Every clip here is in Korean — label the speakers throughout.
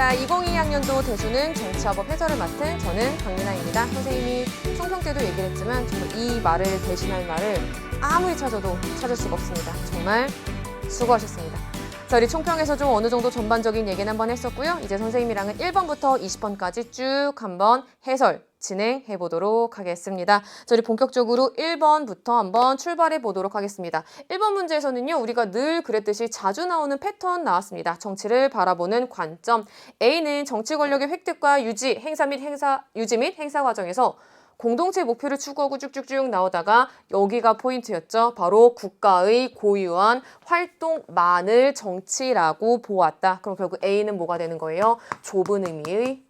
Speaker 1: 자, 2022학년도 대수능 정치화법 해설을 맡은 저는 박민아입니다. 선생님이 성평 때도 얘기를 했지만 정말 이 말을 대신할 말을 아무리 찾아도 찾을 수가 없습니다. 정말 수고하셨습니다. 자, 우리 총평에서 좀 어느 정도 전반적인 얘기는 한번 했었고요. 이제 선생님이랑은 1번부터 20번까지 쭉 한번 해설 진행해 보도록 하겠습니다. 자, 우리 본격적으로 1번부터 한번 출발해 보도록 하겠습니다. 1번 문제에서는요, 우리가 늘 그랬듯이 자주 나오는 패턴 나왔습니다. 정치를 바라보는 관점. A는 정치 권력의 획득과 유지 및 행사 과정에서 공동체 목표를 추구하고 쭉쭉쭉 나오다가 여기가 포인트였죠. 바로 국가의 고유한 활동만을 정치라고 보았다. 그럼 결국 A는 뭐가 되는 거예요? 좁은 의미의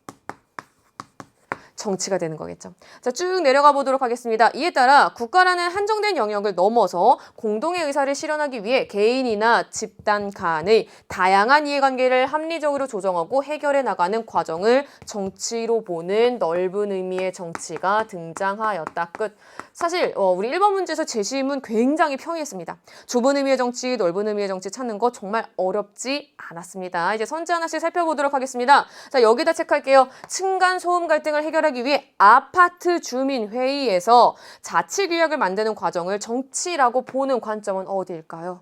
Speaker 1: 정치가 되는 거겠죠. 자, 쭉 내려가 보도록 하겠습니다. 이에 따라 국가라는 한정된 영역을 넘어서 공동의 의사를 실현하기 위해 개인이나 집단 간의 다양한 이해관계를 합리적으로 조정하고 해결해 나가는 과정을 정치로 보는 넓은 의미의 정치가 등장하였다. 끝. 사실 우리 1번 문제에서 제시문 굉장히 평이했습니다. 좁은 의미의 정치, 넓은 의미의 정치 찾는 거 정말 어렵지 않았습니다. 이제 선지 하나씩 살펴보도록 하겠습니다. 자, 여기다 체크할게요. 층간 소음 갈등을 해결하기 위해 아파트 주민회의에서 자치규약을 만드는 과정을 정치라고 보는 관점은 어디일까요?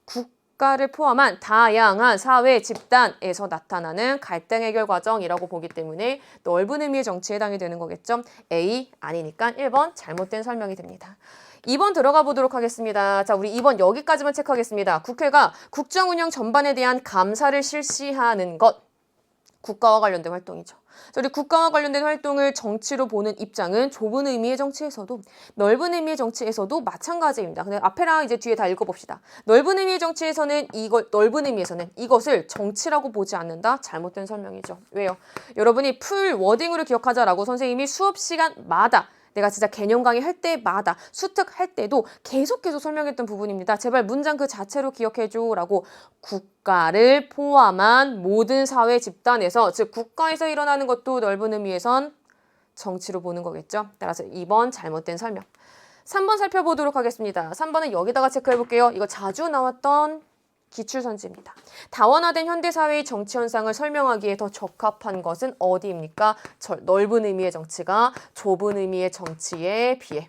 Speaker 1: 국가를 포함한 다양한 사회 집단에서 나타나는 갈등 해결 과정이라고 보기 때문에 넓은 의미의 정치에 해당이 되는 거겠죠. A 아니니까 1번 잘못된 설명이 됩니다. 2번 들어가 보도록 하겠습니다. 자, 우리 2번 여기까지만 체크하겠습니다. 국회가 국정 운영 전반에 대한 감사를 실시하는 것. 국가와 관련된 활동이죠. 우리 국가와 관련된 활동을 정치로 보는 입장은 좁은 의미의 정치에서도 넓은 의미의 정치에서도 마찬가지입니다. 근데 앞에랑 이제 뒤에 다 읽어봅시다. 넓은 의미의 정치에서는 넓은 의미에서는 이것을 정치라고 보지 않는다. 잘못된 설명이죠. 왜요? 여러분이 풀 워딩으로 기억하자라고 선생님이 수업 시간마다 내가 진짜 개념 강의 할 때마다 수특할 때도 계속 설명했던 부분입니다. 제발 문장 그 자체로 기억해줘 라고 국가를 포함한 모든 사회 집단에서 즉 국가에서 일어나는 것도 넓은 의미에선 정치로 보는 거겠죠. 따라서 2번 잘못된 설명. 3번 살펴보도록 하겠습니다. 3번은 여기다가 체크해 볼게요. 이거 자주 나왔던 기출선지입니다. 다원화된 현대사회의 정치 현상을 설명하기에 더 적합한 것은 어디입니까? 넓은 의미의 정치가 좁은 의미의 정치에 비해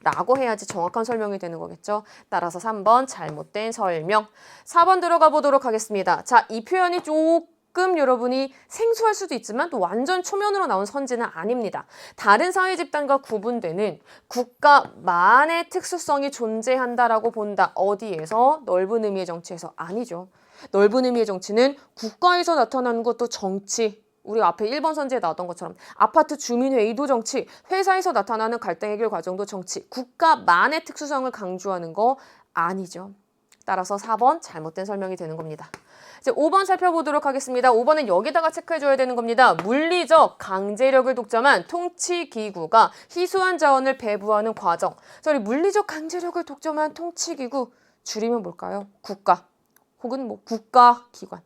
Speaker 1: 라고 해야지 정확한 설명이 되는 거겠죠. 따라서 3번 잘못된 설명. 4번 들어가 보도록 하겠습니다. 자, 이 표현이 조금 여러분이 생소할 수도 있지만 또 완전 초면으로 나온 선지는 아닙니다. 다른 사회 집단과 구분되는 국가만의 특수성이 존재한다라고 본다. 어디에서? 넓은 의미의 정치에서. 아니죠. 넓은 의미의 정치는 국가에서 나타나는 것도 정치. 우리가 앞에 1번 선지에 나왔던 것처럼 아파트 주민회의도 정치, 회사에서 나타나는 갈등 해결 과정도 정치, 국가만의 특수성을 강조하는 거 아니죠. 따라서 4번 잘못된 설명이 되는 겁니다. 이제 5번 살펴보도록 하겠습니다. 5번은 여기다가 체크해줘야 되는 겁니다. 물리적 강제력을 독점한 통치기구가 희소한 자원을 배부하는 과정. 우리 물리적 강제력을 독점한 통치기구, 줄이면 뭘까요? 국가 혹은 뭐 국가기관.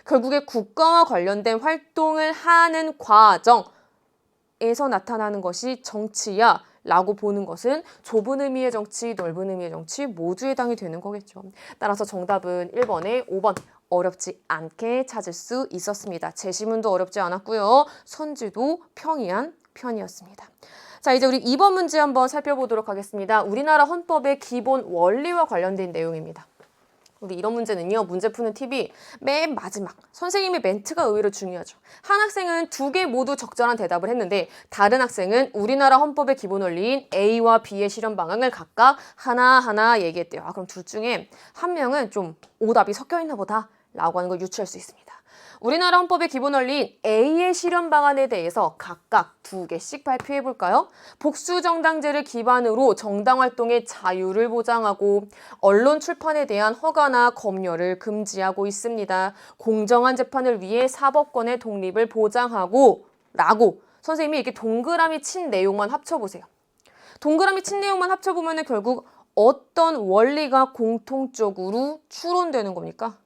Speaker 1: 결국에 국가와 관련된 활동을 하는 과정에서 나타나는 것이 정치야 라고 보는 것은 좁은 의미의 정치, 넓은 의미의 정치 모두에 해당이 되는 거겠죠. 따라서 정답은 1번에 5번 어렵지 않게 찾을 수 있었습니다. 제시문도 어렵지 않았고요. 선지도 평이한 편이었습니다. 자, 이제 우리 2번 문제 한번 살펴보도록 하겠습니다. 우리나라 헌법의 기본 원리와 관련된 내용입니다. 우리 이런 문제는요, 문제 푸는 팁이 맨 마지막 선생님의 멘트가 의외로 중요하죠. 한 학생은 2개 모두 적절한 대답을 했는데 다른 학생은 우리나라 헌법의 기본 원리인 A와 B의 실현 방향을 각각 하나하나 얘기했대요. 그럼 둘 중에 한 명은 좀 오답이 섞여 있나 보다 라고 하는 걸 유추할 수 있습니다. 우리나라 헌법의 기본 원리인 A의 실현 방안에 대해서 각각 2개씩 발표해 볼까요? 복수정당제를 기반으로 정당활동의 자유를 보장하고 언론 출판에 대한 허가나 검열을 금지하고 있습니다. 공정한 재판을 위해 사법권의 독립을 보장하고 라고 선생님이 이렇게 동그라미 친 내용만 합쳐보세요. 동그라미 친 내용만 합쳐보면 결국 어떤 원리가 공통적으로 추론되는 겁니까?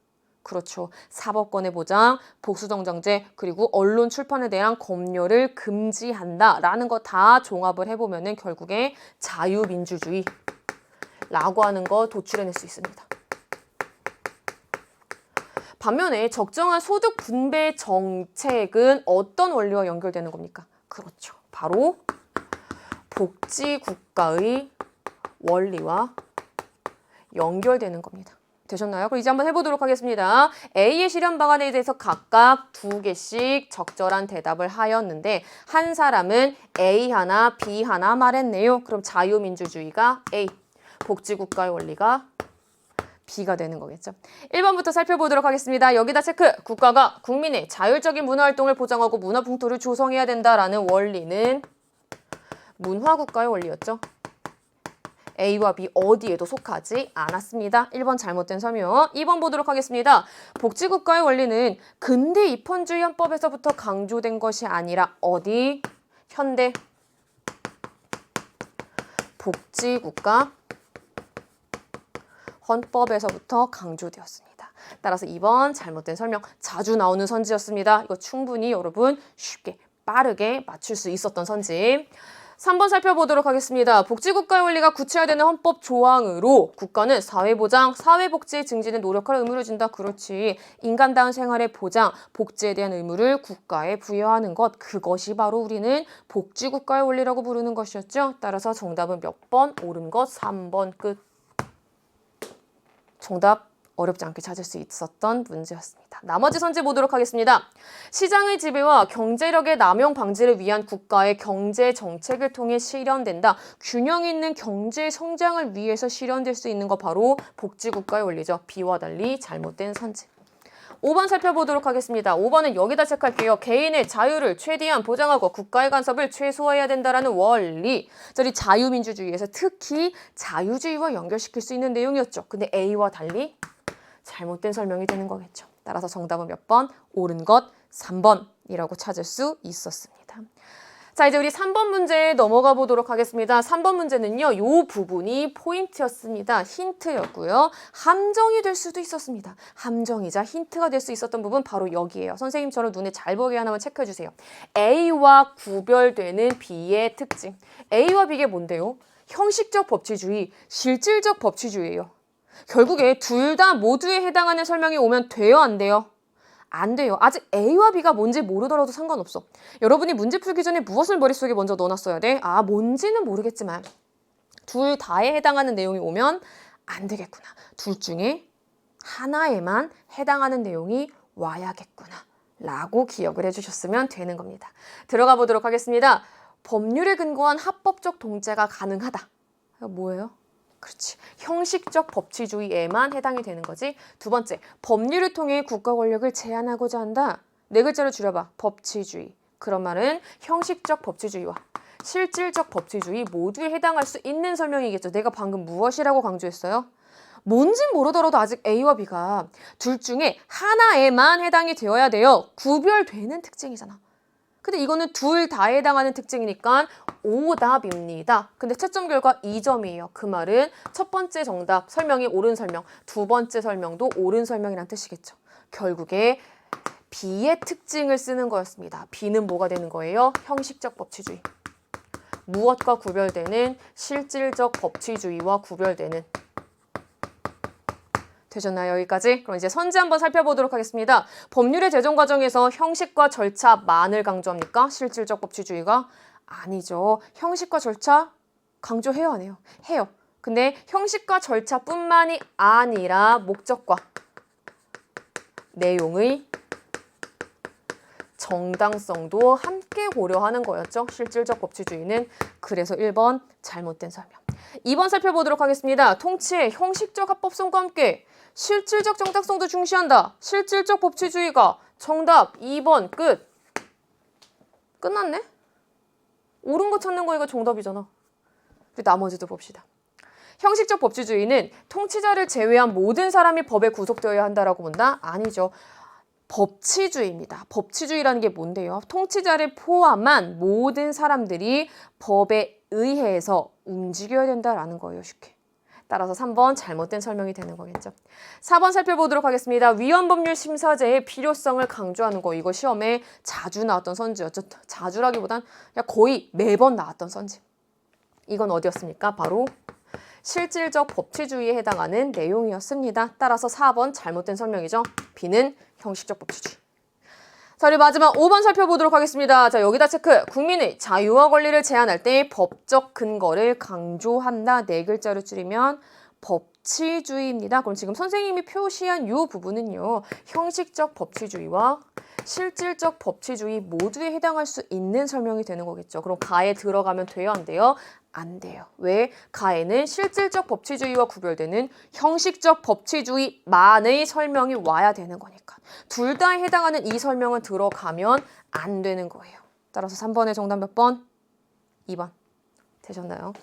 Speaker 1: 그렇죠. 사법권의 보장, 복수정당제, 그리고 언론 출판에 대한 검열을 금지한다라는 거 다 종합을 해보면 결국에 자유민주주의라고 하는 거 도출해낼 수 있습니다. 반면에 적정한 소득 분배 정책은 어떤 원리와 연결되는 겁니까? 그렇죠. 바로 복지국가의 원리와 연결되는 겁니다. 되셨나요? 그럼 이제 한번 해보도록 하겠습니다. A의 실현 방안에 대해서 각각 2개씩 적절한 대답을 하였는데 한 사람은 A 하나, B 하나 말했네요. 그럼 자유민주주의가 A, 복지국가의 원리가 B가 되는 거겠죠. 1번부터 살펴보도록 하겠습니다. 여기다 체크! 국가가 국민의 자율적인 문화활동을 보장하고 문화풍토를 조성해야 된다라는 원리는 문화국가의 원리였죠. A와 B 어디에도 속하지 않았습니다. 1번 잘못된 설명. 2번 보도록 하겠습니다. 복지국가의 원리는 근대 입헌주의 헌법에서부터 강조된 것이 아니라 어디? 현대 복지국가 헌법에서부터 강조되었습니다. 따라서 2번 잘못된 설명. 자주 나오는 선지였습니다. 이거 충분히 여러분 쉽게 빠르게 맞출 수 있었던 선지. 3번 살펴보도록 하겠습니다. 복지국가의 원리가 구체화되는 헌법 조항으로 국가는 사회보장, 사회복지의 증진에 노력할 의무를 준다. 그렇지. 인간다운 생활의 보장, 복지에 대한 의무를 국가에 부여하는 것. 그것이 바로 우리는 복지국가의 원리라고 부르는 것이었죠. 따라서 정답은 몇 번? 옳은 것 3번 끝. 정답 어렵지 않게 찾을 수 있었던 문제였습니다. 나머지 선지 보도록 하겠습니다. 시장의 지배와 경제력의 남용 방지를 위한 국가의 경제 정책을 통해 실현된다. 균형 있는 경제 성장을 위해서 실현될 수 있는 거 바로 복지국가의 원리죠. B와 달리 잘못된 선지. 5번 살펴보도록 하겠습니다. 5번은 여기다 체크할게요. 개인의 자유를 최대한 보장하고 국가의 간섭을 최소화해야 된다는 원리. 저리 자유민주주의에서 특히 자유주의와 연결시킬 수 있는 내용이었죠. 근데 A와 달리 잘못된 설명이 되는 거겠죠. 따라서 정답은 몇 번? 옳은 것 3번이라고 찾을 수 있었습니다. 자, 이제 우리 3번 문제 넘어가 보도록 하겠습니다. 3번 문제는요. 이 부분이 포인트였습니다. 힌트였고요. 함정이 될 수도 있었습니다. 함정이자 힌트가 될 수 있었던 부분 바로 여기예요. 선생님처럼 눈에 잘 보게 하나만 체크해 주세요. A와 구별되는 B의 특징. A와 B가 뭔데요? 형식적 법치주의, 실질적 법치주의예요. 결국에 둘 다 모두에 해당하는 설명이 오면 돼요, 안 돼요? 안 돼요. 아직 A와 B가 뭔지 모르더라도 상관없어. 여러분이 문제 풀기 전에 무엇을 머릿속에 먼저 넣어놨어야 돼? 아, 뭔지는 모르겠지만 둘 다에 해당하는 내용이 오면 안 되겠구나. 둘 중에 하나에만 해당하는 내용이 와야겠구나. 라고 기억을 해주셨으면 되는 겁니다. 들어가 보도록 하겠습니다. 법률에 근거한 합법적 통제가 가능하다. 이거 뭐예요? 그렇지. 형식적 법치주의에만 해당이 되는 거지. 두 번째, 법률을 통해 국가 권력을 제한하고자 한다. 네 글자로 줄여봐. 법치주의. 그런 말은 형식적 법치주의와 실질적 법치주의 모두에 해당할 수 있는 설명이겠죠. 내가 방금 무엇이라고 강조했어요? 뭔진 모르더라도 아직 A와 B가 둘 중에 하나에만 해당이 되어야 돼요. 구별되는 특징이잖아. 근데 이거는 둘 다에 해당하는 특징이니까 오답입니다. 근데 채점 결과 2점이에요. 그 말은 첫 번째 정답, 설명이 옳은 설명, 두 번째 설명도 옳은 설명이란 뜻이겠죠. 결국에 B의 특징을 쓰는 거였습니다. B는 뭐가 되는 거예요? 형식적 법치주의. 무엇과 구별되는? 실질적 법치주의와 구별되는. 되셨나요? 여기까지? 그럼 이제 선지 한번 살펴보도록 하겠습니다. 법률의 제정 과정에서 형식과 절차만을 강조합니까? 실질적 법치주의가? 아니죠. 형식과 절차 강조해요, 안 해요? 해요. 근데 형식과 절차뿐만이 아니라 목적과 내용의 정당성도 함께 고려하는 거였죠. 실질적 법치주의는. 그래서 1번 잘못된 설명. 2번 살펴보도록 하겠습니다. 통치의 형식적 합법성과 함께 실질적 정당성도 중시한다. 실질적 법치주의가 정답 2번 끝. 끝났네? 옳은 거 찾는 거니까 정답이잖아. 나머지도 봅시다. 형식적 법치주의는 통치자를 제외한 모든 사람이 법에 구속되어야 한다라고 본다? 아니죠. 법치주의입니다. 법치주의라는 게 뭔데요? 통치자를 포함한 모든 사람들이 법에 의해서 움직여야 된다라는 거예요. 쉽게. 따라서 3번 잘못된 설명이 되는 거겠죠. 4번 살펴보도록 하겠습니다. 위헌법률 심사제의 필요성을 강조하는 거. 이거 시험에 자주 나왔던 선지였죠. 자주라기보단 거의 매번 나왔던 선지. 이건 어디였습니까? 바로 실질적 법치주의에 해당하는 내용이었습니다. 따라서 4번 잘못된 설명이죠. B는 형식적 법치주의. 자, 우리 마지막 5번 살펴보도록 하겠습니다. 자, 여기다 체크. 국민의 자유와 권리를 제한할 때 법적 근거를 강조한다. 네 글자로 줄이면 법치주의입니다. 그럼 지금 선생님이 표시한 이 부분은요. 형식적 법치주의와 실질적 법치주의 모두에 해당할 수 있는 설명이 되는 거겠죠. 그럼 가에 들어가면 돼요? 안 돼요? 안 돼요. 왜? 가에는 실질적 법치주의와 구별되는 형식적 법치주의만의 설명이 와야 되는 거니까. 둘 다에 해당하는 이 설명은 들어가면 안 되는 거예요. 따라서 3번의 정답 몇 번? 2번. 되셨나요?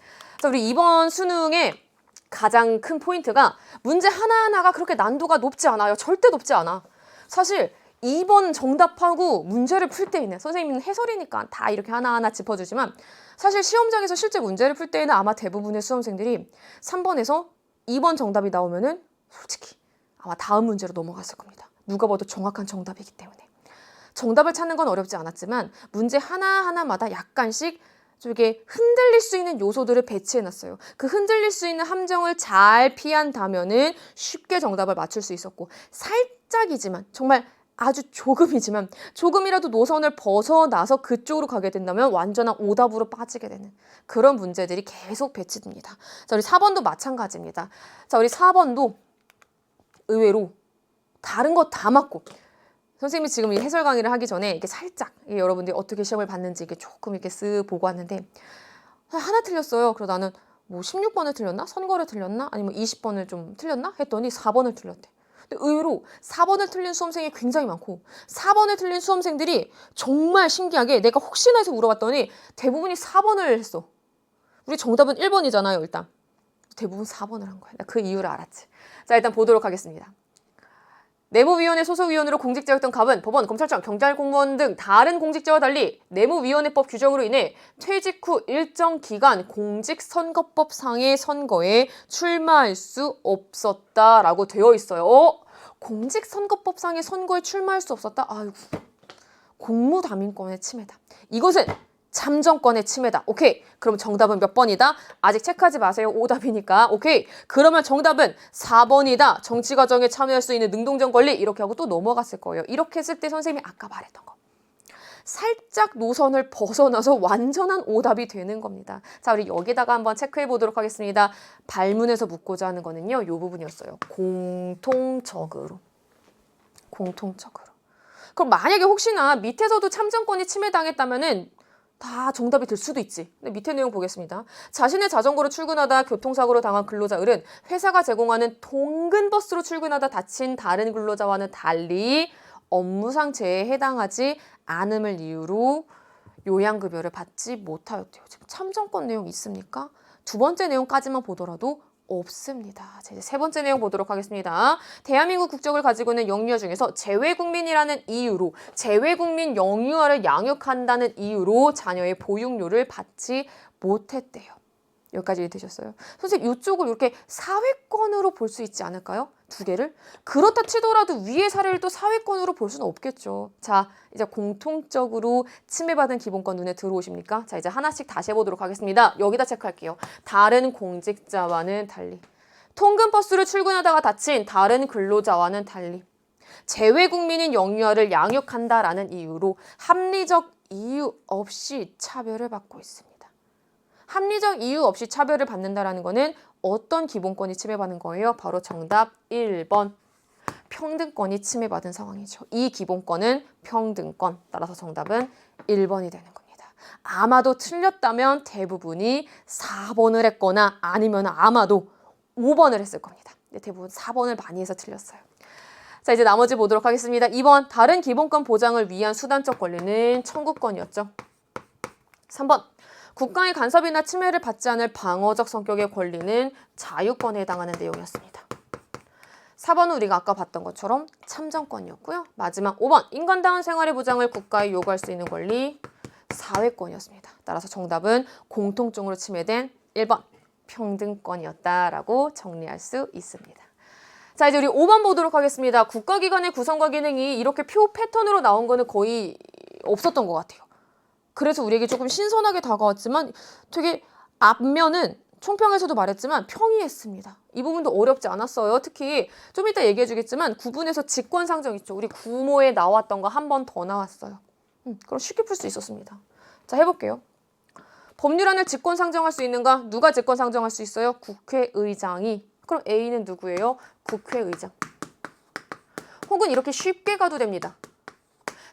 Speaker 1: 자, 우리 이번 수능에 가장 큰 포인트가 문제 하나하나가 그렇게 난도가 높지 않아요. 절대 높지 않아. 사실 2번 정답하고 문제를 풀 때에는 선생님은 해설이니까 다 이렇게 하나하나 짚어주지만 사실 시험장에서 실제 문제를 풀 때에는 아마 대부분의 수험생들이 3번에서 2번 정답이 나오면은 솔직히 아마 다음 문제로 넘어갔을 겁니다. 누가 봐도 정확한 정답이기 때문에. 정답을 찾는 건 어렵지 않았지만 문제 하나하나마다 약간씩 좀 이렇게 흔들릴 수 있는 요소들을 배치해놨어요. 그 흔들릴 수 있는 함정을 잘 피한다면은 쉽게 정답을 맞출 수 있었고 살짝이지만 정말 아주 조금이지만 조금이라도 노선을 벗어나서 그쪽으로 가게 된다면 완전한 오답으로 빠지게 되는 그런 문제들이 계속 배치됩니다. 자, 우리 4번도 마찬가지입니다. 자, 우리 4번도 의외로 다른 거 다 맞고 선생님이 지금 이 해설 강의를 하기 전에 이렇게 살짝 여러분들이 어떻게 시험을 봤는지 이렇게 조금 이렇게 쓱 보고 왔는데 하나 틀렸어요. 그래서 나는 뭐 16번을 틀렸나? 선거를 틀렸나? 아니면 20번을 좀 틀렸나? 했더니 4번을 틀렸대. 근데 의외로 4번을 틀린 수험생이 굉장히 많고 4번을 틀린 수험생들이 정말 신기하게 내가 혹시나 해서 물어봤더니 대부분이 4번을 했어. 우리 정답은 1번이잖아요, 일단. 대부분 4번을 한 거야. 나 그 이유를 알았지. 자, 일단 보도록 하겠습니다. 내무위원회 소속위원으로 공직자였던 갑은 법원, 검찰청, 경찰공무원 등 다른 공직자와 달리 내무위원회법 규정으로 인해 퇴직 후 일정 기간 공직선거법상의 선거에 출마할 수 없었다라고 되어 있어요. 공직선거법상의 선거에 출마할 수 없었다? 아이고, 공무담임권의 침해다. 이것은 참정권의 침해다. 오케이. 그럼 정답은 몇 번이다? 아직 체크하지 마세요. 오답이니까. 오케이. 그러면 정답은 4번이다. 정치과정에 참여할 수 있는 능동적 권리. 이렇게 하고 또 넘어갔을 거예요. 이렇게 했을 때 선생님이 아까 말했던 거. 살짝 노선을 벗어나서 완전한 오답이 되는 겁니다. 자, 우리 여기다가 한번 체크해 보도록 하겠습니다. 발문에서 묻고자 하는 거는요. 이 부분이었어요. 공통적으로. 공통적으로. 그럼 만약에 혹시나 밑에서도 참정권이 침해당했다면은 다 정답이 될 수도 있지. 근데 밑에 내용 보겠습니다. 자신의 자전거로 출근하다 교통사고로 당한 근로자 을은 회사가 제공하는 통근버스로 출근하다 다친 다른 근로자와는 달리 업무상 재해에 해당하지 않음을 이유로 요양급여를 받지 못하였대요. 지금 참정권 내용 있습니까? 두 번째 내용까지만 보더라도 없습니다. 자, 이제 세 번째 내용 보도록 하겠습니다. 대한민국 국적을 가지고 있는 영유아 중에서 재외국민이라는 이유로 재외국민 영유아를 양육한다는 이유로 자녀의 보육료를 받지 못했대요. 여기까지 되셨어요? 선생님 이쪽을 이렇게 사회권으로 볼 수 있지 않을까요? 두 개를? 그렇다 치더라도 위의 사례를 또 사회권으로 볼 수는 없겠죠. 자, 이제 공통적으로 침해받은 기본권 눈에 들어오십니까? 자, 이제 하나씩 다시 해보도록 하겠습니다. 여기다 체크할게요. 다른 공직자와는 달리. 통근버스로 출근하다가 다친 다른 근로자와는 달리. 재외국민인 영유아를 양육한다라는 이유로 합리적 이유 없이 차별을 받고 있습니다. 합리적 이유 없이 차별을 받는다라는 거는 어떤 기본권이 침해받는 거예요? 바로 정답 1번. 평등권이 침해받은 상황이죠. 이 기본권은 평등권. 따라서 정답은 1번이 되는 겁니다. 아마도 틀렸다면 대부분이 4번을 했거나 아니면 아마도 5번을 했을 겁니다. 근데 대부분 4번을 많이 해서 틀렸어요. 자, 이제 나머지 보도록 하겠습니다. 2번. 다른 기본권 보장을 위한 수단적 권리는 청구권이었죠. 3번. 국가의 간섭이나 침해를 받지 않을 방어적 성격의 권리는 자유권에 해당하는 내용이었습니다. 4번은 우리가 아까 봤던 것처럼 참정권이었고요. 마지막 5번, 인간다운 생활의 보장을 국가에 요구할 수 있는 권리, 사회권이었습니다. 따라서 정답은 공통적으로 침해된 1번, 평등권이었다라고 정리할 수 있습니다. 자, 이제 우리 5번 보도록 하겠습니다. 국가기관의 구성과 기능이 이렇게 표 패턴으로 나온 거는 거의 없었던 것 같아요. 그래서 우리에게 조금 신선하게 다가왔지만 되게 앞면은 총평에서도 말했지만 평이했습니다. 이 부분도 어렵지 않았어요. 특히 좀 이따 얘기해 주겠지만 구분에서 직권상정 있죠. 우리 구모에 나왔던 거 한 번 더 나왔어요. 그럼 쉽게 풀 수 있었습니다. 자, 해볼게요. 법률안을 직권상정할 수 있는가? 누가 직권상정할 수 있어요? 국회의장이. 그럼 A는 누구예요? 국회의장. 혹은 이렇게 쉽게 가도 됩니다.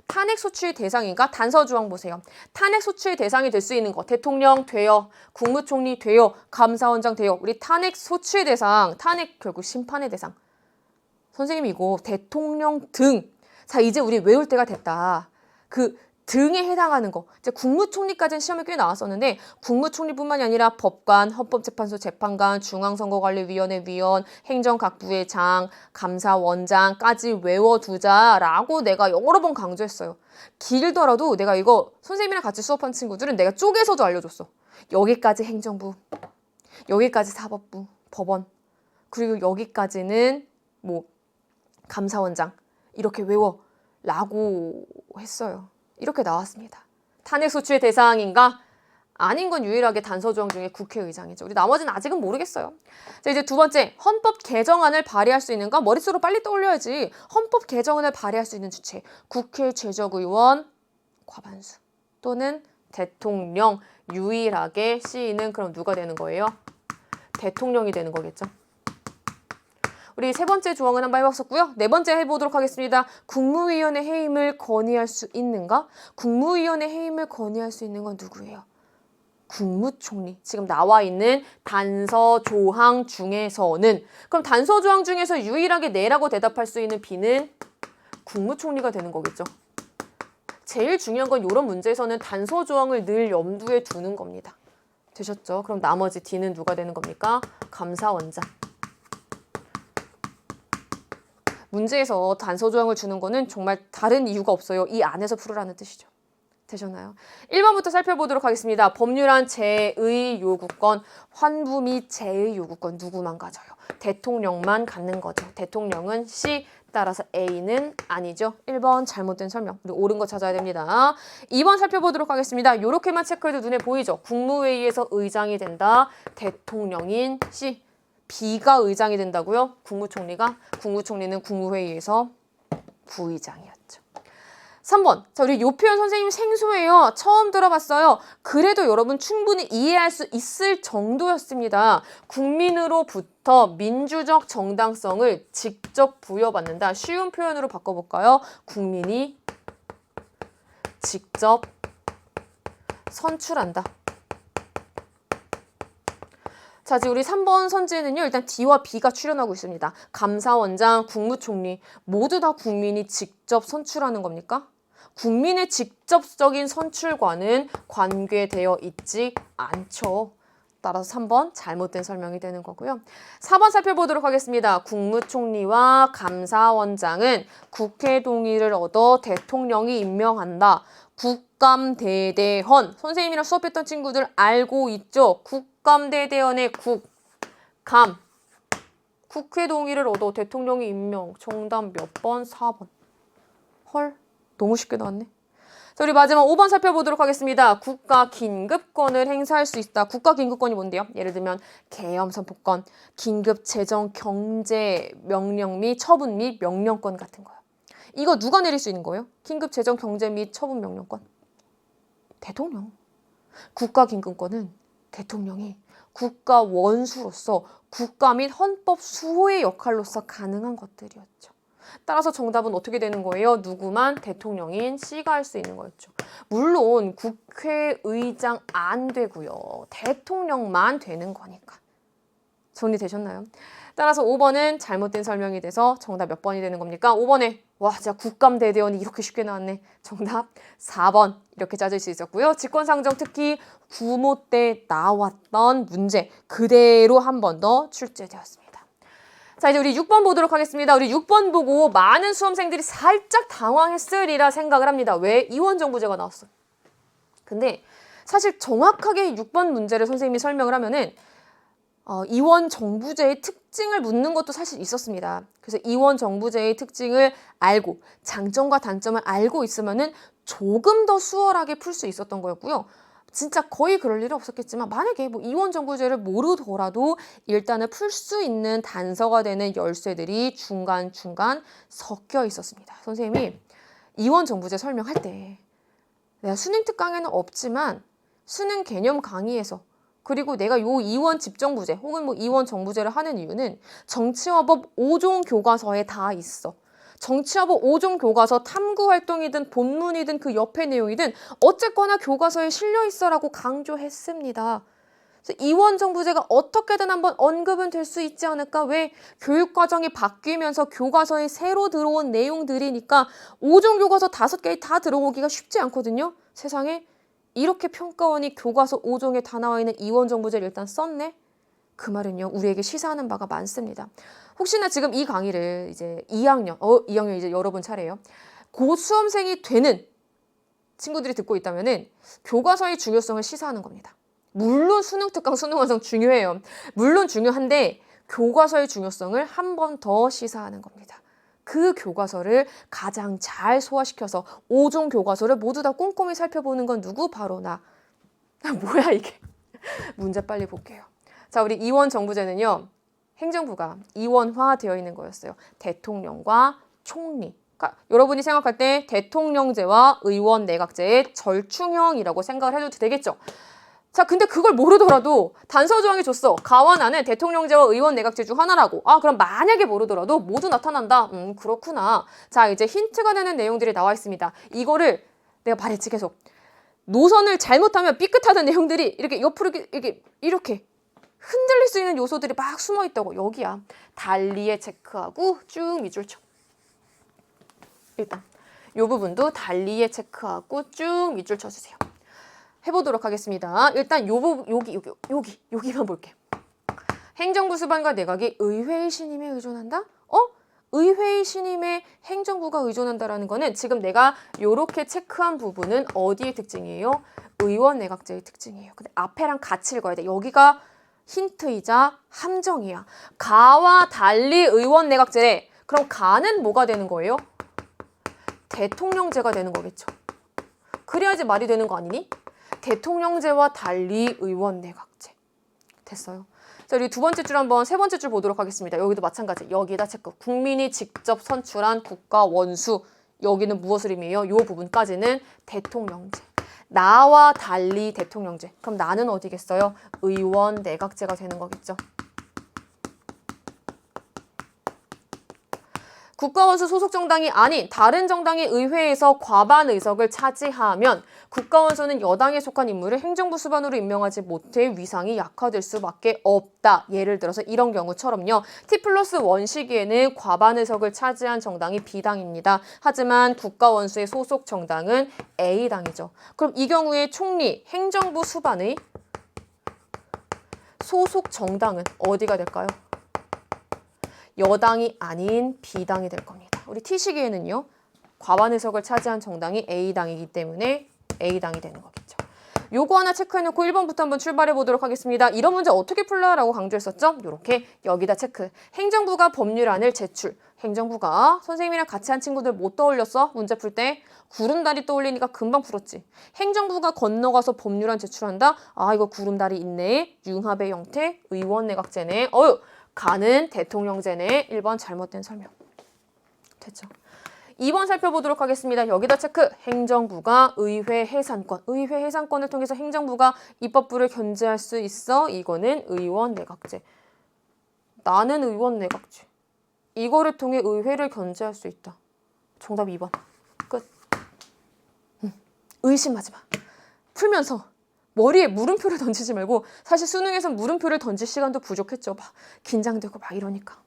Speaker 1: 탄핵소추의 대상인가? 단서조항 보세요. 탄핵소추의 대상이 될 수 있는 거. 대통령 돼요. 국무총리 돼요. 감사원장 돼요. 우리 탄핵소추의 대상, 탄핵 결국 심판의 대상. 선생님 이거 대통령 등. 자, 이제 우리 외울 때가 됐다. 그 등에 해당하는 거. 이제 국무총리까지는 시험에 꽤 나왔었는데 국무총리뿐만이 아니라 법관, 헌법재판소 재판관, 중앙선거관리위원회 위원, 행정각부의 장, 감사원장까지 외워두자라고 내가 여러 번 강조했어요. 길더라도 내가 이거 선생님이랑 같이 수업한 친구들은 내가 쪼개서도 알려줬어. 여기까지 행정부, 여기까지 사법부, 법원, 그리고 여기까지는 뭐 감사원장 이렇게 외워라고 했어요. 이렇게 나왔습니다. 탄핵소추의 대상인가? 아닌 건 유일하게 단서조항 중에 국회의장이죠. 우리 나머지는 아직은 모르겠어요. 자, 이제 두 번째, 헌법 개정안을 발의할 수 있는가? 머릿속으로 빨리 떠올려야지. 헌법 개정안을 발의할 수 있는 주체. 국회 최적의원 과반수 또는 대통령. 유일하게 C는 그럼 누가 되는 거예요? 대통령이 되는 거겠죠. 우리 세 번째 조항은 한번 해봤었고요. 네 번째 해보도록 하겠습니다. 국무위원회 해임을 건의할 수 있는가? 국무위원회 해임을 건의할 수 있는 건 누구예요? 국무총리. 지금 나와 있는 단서 조항 중에서는 그럼 단서 조항 중에서 유일하게 네라고 대답할 수 있는 B는 국무총리가 되는 거겠죠. 제일 중요한 건 이런 문제에서는 단서 조항을 늘 염두에 두는 겁니다. 되셨죠? 그럼 나머지 D는 누가 되는 겁니까? 감사원장. 문제에서 단서 조항을 주는 거는 정말 다른 이유가 없어요. 이 안에서 풀으라는 뜻이죠. 되셨나요? 1번부터 살펴보도록 하겠습니다. 법률안 제의 요구권, 환부 및 제의 요구권 누구만 가져요? 대통령만 갖는 거죠. 대통령은 C, 따라서 A는 아니죠. 1번 잘못된 설명. 우리 옳은 거 찾아야 됩니다. 2번 살펴보도록 하겠습니다. 이렇게만 체크해도 눈에 보이죠? 국무회의에서 의장이 된다. 대통령인 C. B가 의장이 된다고요? 국무총리가? 국무총리는 국무회의에서 부의장이었죠. 3번. 자, 우리 요 표현 선생님 생소해요. 처음 들어봤어요. 그래도 여러분 충분히 이해할 수 있을 정도였습니다. 국민으로부터 민주적 정당성을 직접 부여받는다. 쉬운 표현으로 바꿔볼까요? 국민이 직접 선출한다. 자, 지금 우리 3번 선지에는요, 일단 D와 B가 출연하고 있습니다. 감사원장, 국무총리 모두 다 국민이 직접 선출하는 겁니까? 국민의 직접적인 선출과는 관계되어 있지 않죠. 따라서 3번 잘못된 설명이 되는 거고요. 4번 살펴보도록 하겠습니다. 국무총리와 감사원장은 국회 동의를 얻어 대통령이 임명한다. 국감대대헌. 선생님이랑 수업했던 친구들 알고 있죠? 국감대대헌의 국감. 국회 동의를 얻어 대통령이 임명. 정답 몇 번? 4번. 헐, 너무 쉽게 나왔네. 자, 우리 마지막 5번 살펴보도록 하겠습니다. 국가 긴급권을 행사할 수 있다. 국가 긴급권이 뭔데요? 예를 들면 계엄 선포권, 긴급 재정 경제 명령 및 처분 및 명령권 같은 거요. 이거 누가 내릴 수 있는 거예요? 긴급 재정 경제 및 처분 명령권. 대통령. 국가 긴급권은 대통령이 국가 원수로서 국가 및 헌법 수호의 역할로서 가능한 것들이었죠. 따라서 정답은 어떻게 되는 거예요? 누구만? 대통령인 C가 할 수 있는 거였죠. 물론 국회의장 안 되고요. 대통령만 되는 거니까. 정리되셨나요? 따라서 5번은 잘못된 설명이 돼서 정답 몇 번이 되는 겁니까? 5번에 와, 진짜 국감대대원이 이렇게 쉽게 나왔네. 정답 4번 이렇게 짜질 수 있었고요. 직권상정 특히 구모 때 나왔던 문제 그대로 한 번 더 출제되었습니다. 자, 이제 우리 6번 보도록 하겠습니다. 우리 6번 보고 많은 수험생들이 살짝 당황했으리라 생각을 합니다. 왜? 이원정부제가 나왔어. 근데 사실 정확하게 6번 문제를 선생님이 설명을 하면은 이원정부제의 특징을 묻는 것도 사실 있었습니다. 그래서 이원정부제의 특징을 알고 장점과 단점을 알고 있으면은 조금 더 수월하게 풀 수 있었던 거였고요. 진짜 거의 그럴 일은 없었겠지만 만약에 뭐 이원정부제를 모르더라도 일단은 풀 수 있는 단서가 되는 열쇠들이 중간중간 섞여 있었습니다. 선생님이 이원정부제 설명할 때 내가 수능 특강에는 없지만 수능 개념 강의에서 그리고 내가 요 이원 집정부제 혹은 뭐 이원 정부제를 하는 이유는 정치화법 5종 교과서에 다 있어. 정치화법 5종 교과서 탐구활동이든 본문이든 그 옆에 내용이든 어쨌거나 교과서에 실려 있어라고 강조했습니다. 그래서 이원 정부제가 어떻게든 한번 언급은 될 수 있지 않을까? 왜? 교육과정이 바뀌면서 교과서에 새로 들어온 내용들이니까 5종 교과서 5개에 다 들어오기가 쉽지 않거든요. 세상에. 이렇게 평가원이 교과서 5종에 다 나와 있는 이원 정부제를 일단 썼네? 그 말은요, 우리에게 시사하는 바가 많습니다. 혹시나 지금 이 강의를 이제 2학년 이제 여러분 차례예요. 고수험생이 되는 친구들이 듣고 있다면은 교과서의 중요성을 시사하는 겁니다. 물론 수능 특강, 수능 완성 중요해요. 물론 중요한데 교과서의 중요성을 한 번 더 시사하는 겁니다. 그 교과서를 가장 잘 소화시켜서 5종 교과서를 모두 다 꼼꼼히 살펴보는 건 누구? 바로 나. 뭐야 이게. 문제 빨리 볼게요. 자, 우리 이원 정부제는요. 행정부가 이원화되어 있는 거였어요. 대통령과 총리. 그러니까 여러분이 생각할 때 대통령제와 의원 내각제의 절충형이라고 생각을 해도 되겠죠. 자, 근데 그걸 모르더라도 단서 조항이 줬어. 가원안은 대통령제와 의원 내각제 중 하나라고. 아, 그럼 만약에 모르더라도 모두 나타난다. 그렇구나. 자, 이제 힌트가 되는 내용들이 나와 있습니다. 이거를 내가 말했지 계속. 노선을 잘못하면 삐끗하는 내용들이 이렇게 옆으로 이렇게 흔들릴 수 있는 요소들이 막 숨어 있다고. 여기야. 달리에 체크하고 쭉 밑줄 쳐. 일단 이 부분도 달리에 체크하고 쭉 밑줄 쳐주세요. 해보도록 하겠습니다. 일단 여기만 볼게. 행정부 수반과 내각이 의회의 신임에 의존한다? 의회의 신임에 행정부가 의존한다라는 거는 지금 내가 이렇게 체크한 부분은 어디의 특징이에요? 의원 내각제의 특징이에요. 근데 앞에랑 같이 읽어야 돼. 여기가 힌트이자 함정이야. 가와 달리 의원 내각제. 그럼 가는 뭐가 되는 거예요? 대통령제가 되는 거겠죠. 그래야지 말이 되는 거 아니니? 대통령제와 달리 의원 내각제. 됐어요. 자, 우리 두 번째 줄 한번 세 번째 줄 보도록 하겠습니다. 여기도 마찬가지. 여기다 체크. 국민이 직접 선출한 국가 원수. 여기는 무엇을 의미해요? 이 부분까지는 대통령제. 나와 달리 대통령제. 그럼 나는 어디겠어요? 의원 내각제가 되는 거겠죠. 국가원수 소속 정당이 아닌 다른 정당이 의회에서 과반 의석을 차지하면 국가원수는 여당에 속한 인물을 행정부 수반으로 임명하지 못해 위상이 약화될 수밖에 없다. 예를 들어서 이런 경우처럼요. T+1 시기에는 과반 의석을 차지한 정당이 B당입니다. 하지만 국가원수의 소속 정당은 A당이죠. 그럼 이 경우에 총리, 행정부 수반의 소속 정당은 어디가 될까요? 여당이 아닌 B당이 될 겁니다. 우리 T시기에는요. 과반 의석을 차지한 정당이 A당이기 때문에 A당이 되는 거겠죠. 요거 하나 체크해놓고 1번부터 한번 출발해 보도록 하겠습니다. 이런 문제 어떻게 풀라라고 강조했었죠? 요렇게 여기다 체크. 행정부가 법률안을 제출. 행정부가 선생님이랑 같이 한 친구들 못 떠올렸어? 문제 풀 때 구름다리 떠올리니까 금방 풀었지. 행정부가 건너가서 법률안 제출한다? 아, 이거 구름다리 있네. 융합의 형태, 의원 내각제네. 가는 대통령제네. 1번 잘못된 설명. 됐죠? 2번 살펴보도록 하겠습니다. 여기다 체크. 행정부가 의회 해산권. 의회 해산권을 통해서 행정부가 입법부를 견제할 수 있어. 이거는 의원 내각제. 나는 의원 내각제. 이거를 통해 의회를 견제할 수 있다. 정답 2번. 끝. 의심하지 마. 풀면서 머리에 물음표를 던지지 말고 사실 수능에선 물음표를 던질 시간도 부족했죠. 막 긴장되고 막 이러니까.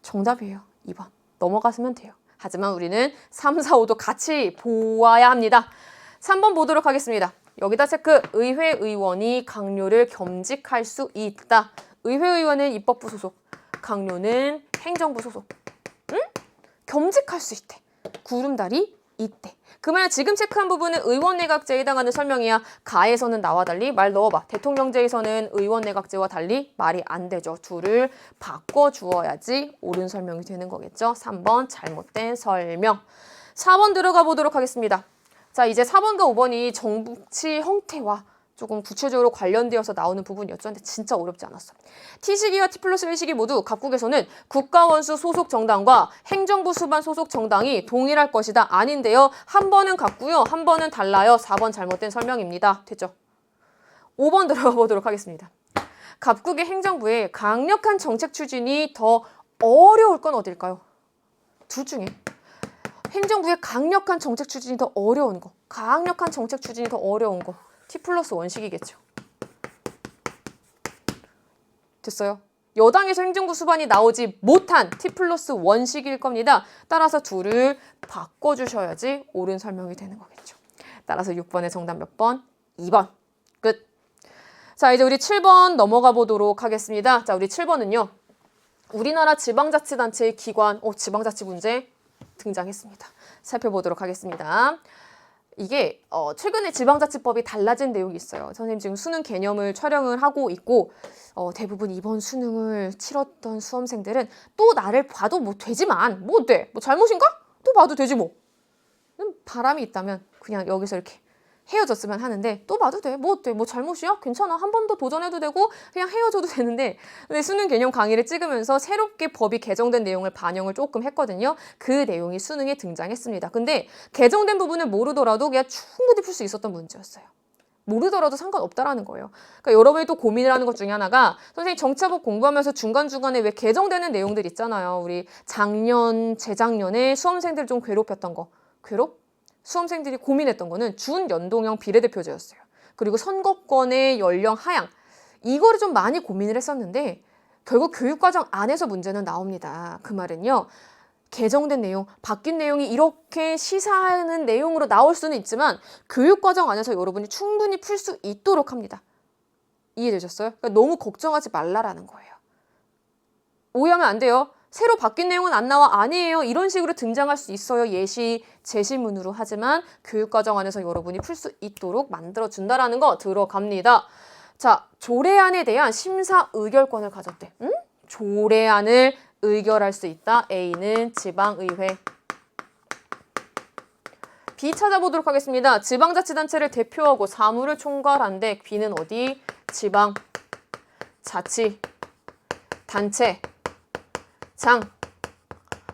Speaker 1: 정답이에요. 2번. 넘어갔으면 돼요. 하지만 우리는 3, 4, 5도 같이 보아야 합니다. 3번 보도록 하겠습니다. 여기다 체크. 의회 의원이 강요를 겸직할 수 있다. 의회 의원은 입법부 소속. 강요는 행정부 소속. 응? 겸직할 수 있대. 구름다리 있대. 그러면 지금 체크한 부분은 의원 내각제에 해당하는 설명이야. 가에서는 나와 달리 말 넣어봐. 대통령제에서는 의원 내각제와 달리 말이 안 되죠. 둘을 바꿔주어야지 옳은 설명이 되는 거겠죠. 3번 잘못된 설명. 4번 들어가 보도록 하겠습니다. 자, 이제 4번과 5번이 정치 형태와 조금 구체적으로 관련되어서 나오는 부분이었죠. 근데 진짜 어렵지 않았어. T시기와 T+1시기 모두 각국에서는 국가원수 소속 정당과 행정부 수반 소속 정당이 동일할 것이다. 아닌데요. 한 번은 같고요. 한 번은 달라요. 4번 잘못된 설명입니다. 됐죠? 5번 들어가 보도록 하겠습니다. 각국의 행정부에 강력한 정책 추진이 더 어려울 건 어딜까요? 둘 중에. 행정부의 강력한 정책 추진이 더 어려운 거. 강력한 정책 추진이 더 어려운 거. T+1시기겠죠. 됐어요? 여당에서 행정부 수반이 나오지 못한 T+1시기일 겁니다. 따라서 둘을 바꿔주셔야지 옳은 설명이 되는 거겠죠. 따라서 6번의 정답 몇 번? 2번. 끝. 자, 이제 우리 7번 넘어가 보도록 하겠습니다. 자, 우리 7번은요. 우리나라 지방자치단체의 기관, 지방자치 문제 등장했습니다. 살펴보도록 하겠습니다. 이게 최근에 지방자치법이 달라진 내용이 있어요. 선생님 지금 수능 개념을 촬영을 하고 있고 대부분 이번 수능을 치렀던 수험생들은 또 나를 봐도 뭐 되지만 뭐 어때? 뭐 잘못인가? 또 봐도 되지 뭐. 바람이 있다면 그냥 여기서 이렇게 헤어졌으면 하는데 또 봐도 돼. 뭐 어때? 뭐 잘못이야? 괜찮아. 한 번 더 도전해도 되고 그냥 헤어져도 되는데 근데 수능 개념 강의를 찍으면서 새롭게 법이 개정된 내용을 반영을 조금 했거든요. 그 내용이 수능에 등장했습니다. 근데 개정된 부분을 모르더라도 그냥 충분히 풀 수 있었던 문제였어요. 모르더라도 상관없다라는 거예요. 그러니까 여러분이 또 고민을 하는 것 중에 하나가 선생님 정치법 공부하면서 중간중간에 왜 개정되는 내용들 있잖아요. 우리 작년, 재작년에 수험생들 좀 괴롭혔던 거. 수험생들이 고민했던 거는 준연동형 비례대표제였어요. 그리고 선거권의 연령 하향. 이거를 좀 많이 고민을 했었는데 결국 교육과정 안에서 문제는 나옵니다. 그 말은요. 개정된 내용, 바뀐 내용이 이렇게 시사하는 내용으로 나올 수는 있지만 교육과정 안에서 여러분이 충분히 풀 수 있도록 합니다. 이해되셨어요? 그러니까 너무 걱정하지 말라라는 거예요. 오해하면 안 돼요. 새로 바뀐 내용은 안 나와 아니에요. 이런 식으로 등장할 수 있어요. 예시, 제시문으로. 하지만 교육과정 안에서 여러분이 풀 수 있도록 만들어준다라는 거 들어갑니다. 자, 조례안에 대한 심사 의결권을 가졌대. 응? 조례안을 의결할 수 있다. A는 지방의회. B 찾아보도록 하겠습니다. 지방자치단체를 대표하고 사무를 총괄한데 B는 어디? 지방자치단체. 장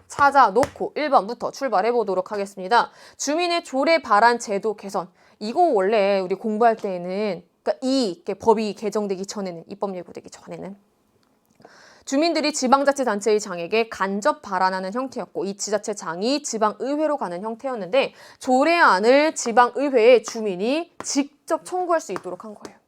Speaker 1: 찾아놓고 1번부터 출발해 보도록 하겠습니다. 주민의 조례 발안 제도 개선. 이거 원래 우리 공부할 때에는 그러니까 이 법이 개정되기 전에는 입법 예고되기 전에는 주민들이 지방자치단체의 장에게 간접 발안하는 형태였고 이 지자체장이 지방의회로 가는 형태였는데 조례안을 지방의회에 주민이 직접 청구할 수 있도록 한 거예요.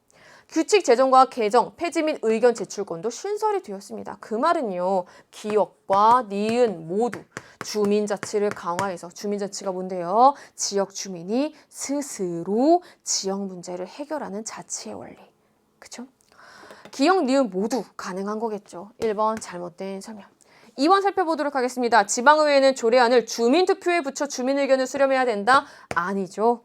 Speaker 1: 규칙 제정과 개정, 폐지 및 의견 제출권도 신설이 되었습니다. 그 말은요. 기업과 니은 모두 주민자치를 강화해서 주민자치가 뭔데요? 지역 주민이 스스로 지역 문제를 해결하는 자치의 원리. 그쵸? 기역, 니은 모두 가능한 거겠죠. 1번 잘못된 설명. 2번 살펴보도록 하겠습니다. 지방의회는 조례안을 주민투표에 붙여 주민의견을 수렴해야 된다? 아니죠.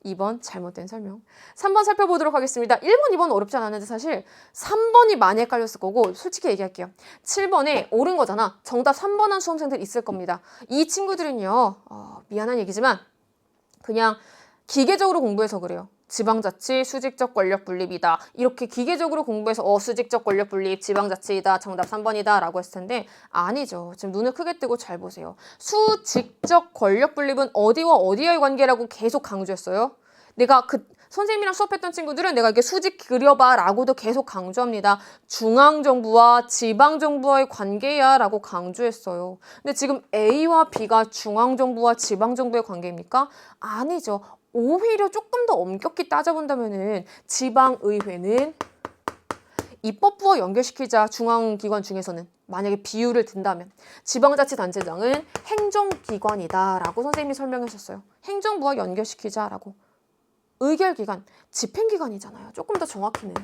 Speaker 1: 2번 잘못된 설명. 3번 살펴보도록 하겠습니다. 1번, 2번 어렵지 않았는데 사실 3번이 많이 헷갈렸을 거고 솔직히 얘기할게요. 7번에 옳은 거잖아. 정답 3번 한 수험생들 있을 겁니다. 이 친구들은요. 미안한 얘기지만 그냥 기계적으로 공부해서 그래요. 지방자치 수직적 권력 분립이다. 이렇게 기계적으로 공부해서 수직적 권력 분립 지방자치이다. 정답 3번이다 라고 했을 텐데 아니죠. 지금 눈을 크게 뜨고 잘 보세요. 수직적 권력 분립은 어디와 어디와의 관계라고 계속 강조했어요. 내가 선생님이랑 수업했던 친구들은 내가 이게 수직 그려봐 라고도 계속 강조합니다. 중앙정부와 지방정부와의 관계야 라고 강조했어요. 근데 지금 A와 B가 중앙정부와 지방정부의 관계입니까? 아니죠. 오히려 조금 더 엄격히 따져본다면은 지방의회는 입법부와 연결시키자. 중앙기관 중에서는 만약에 비율을 든다면 지방자치단체장은 행정기관이다라고 선생님이 설명하셨어요. 행정부와 연결시키자라고. 의결기관, 집행기관이잖아요. 조금 더 정확히는.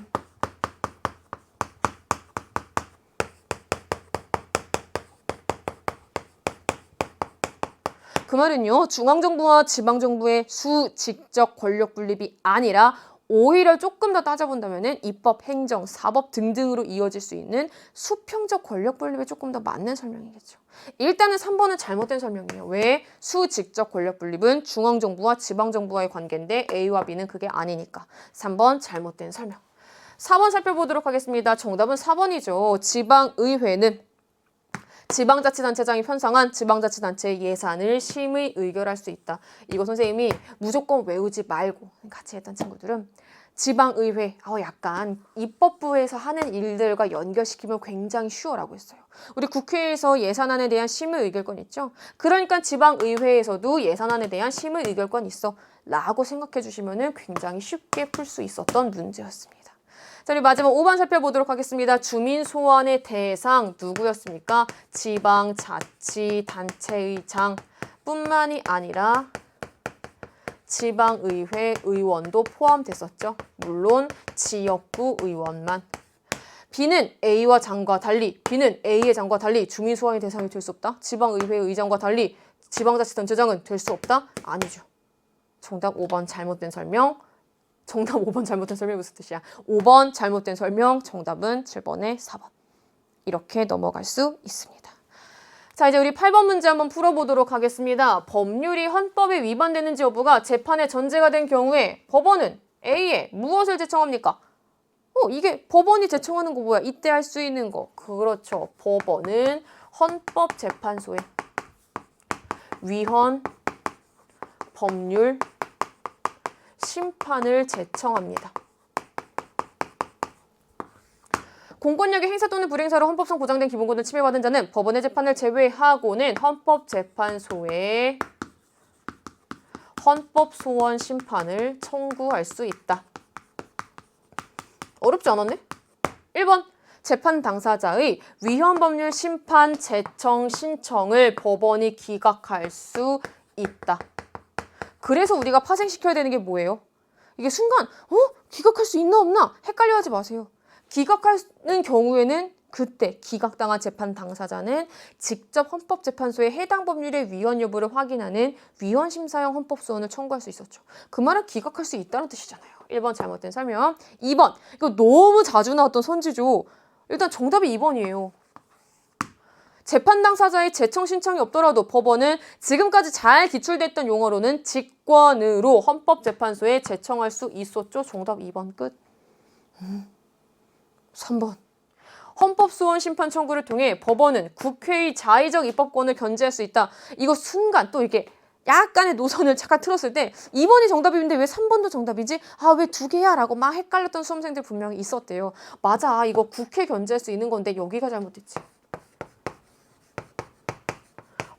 Speaker 1: 그 말은요. 중앙정부와 지방정부의 수직적 권력 분립이 아니라 오히려 조금 더 따져본다면은 입법, 행정, 사법 등등으로 이어질 수 있는 수평적 권력 분립에 조금 더 맞는 설명이겠죠. 일단은 3번은 잘못된 설명이에요. 왜? 수직적 권력 분립은 중앙정부와 지방정부와의 관계인데 A와 B는 그게 아니니까. 3번 잘못된 설명. 4번 살펴보도록 하겠습니다. 정답은 4번이죠. 지방의회는 지방자치단체장이 편성한 지방자치단체의 예산을 심의 의결할 수 있다. 이거 선생님이 무조건 외우지 말고 같이 했던 친구들은 지방의회, 약간 입법부에서 하는 일들과 연결시키면 굉장히 쉬워라고 했어요. 우리 국회에서 예산안에 대한 심의 의결권 있죠? 그러니까 지방의회에서도 예산안에 대한 심의 의결권 있어 라고 생각해 주시면 굉장히 쉽게 풀 수 있었던 문제였습니다. 자, 그리고 마지막 5번 살펴보도록 하겠습니다. 주민 소환의 대상 누구였습니까? 지방자치단체의장 뿐만이 아니라 지방의회 의원도 포함됐었죠. 물론 지역구 의원만. B는 A와 장과 달리, B는 A의 장과 달리 주민 소환의 대상이 될 수 없다. 지방의회 의장과 달리 지방자치단체장은 될 수 없다? 아니죠. 정답 5번 잘못된 설명. 정답 5번 잘못된 설명이 무슨 뜻이야? 5번 잘못된 설명, 정답은 7번에 4번. 이렇게 넘어갈 수 있습니다. 자, 이제 우리 8번 문제 한번 풀어보도록 하겠습니다. 법률이 헌법에 위반되는지 여부가 재판의 전제가 된 경우에 법원은 A에 무엇을 제청합니까? 이게 법원이 제청하는 거 뭐야? 이때 할 수 있는 거. 그렇죠. 법원은 헌법재판소에 위헌 법률 심판을 제청합니다. 공권력의 행사 또는 불행사로 헌법상 보장된 기본권을 침해받은 자는 법원의 재판을 제외하고는 헌법재판소에 헌법소원 심판을 청구할 수 있다. 어렵지 않았네? 1번 재판 당사자의 위헌 법률 심판 제청 신청을 법원이 기각할 수 있다. 그래서 우리가 파생시켜야 되는 게 뭐예요? 이게 순간 기각할 수 있나 없나 헷갈려하지 마세요. 기각하는 경우에는 그때 기각당한 재판 당사자는 직접 헌법재판소에 해당 법률의 위헌 여부를 확인하는 위헌심사형 헌법소원을 청구할 수 있었죠. 그 말은 기각할 수 있다는 뜻이잖아요. 1번 잘못된 설명. 2번 이거 너무 자주 나왔던 선지죠. 일단 정답이 2번이에요. 재판 당사자의 제청 신청이 없더라도 법원은 지금까지 잘 기출됐던 용어로는 직권으로 헌법재판소에 제청할 수 있었죠. 정답 2번 끝. 3번. 헌법소원 심판 청구를 통해 법원은 국회의 자의적 입법권을 견제할 수 있다. 이거 순간 또 이렇게 약간의 노선을 잠깐 틀었을 때 2번이 정답인데 왜 3번도 정답이지? 왜 2개야? 라고 막 헷갈렸던 수험생들 분명히 있었대요. 맞아. 이거 국회 견제할 수 있는 건데 여기가 잘못됐지.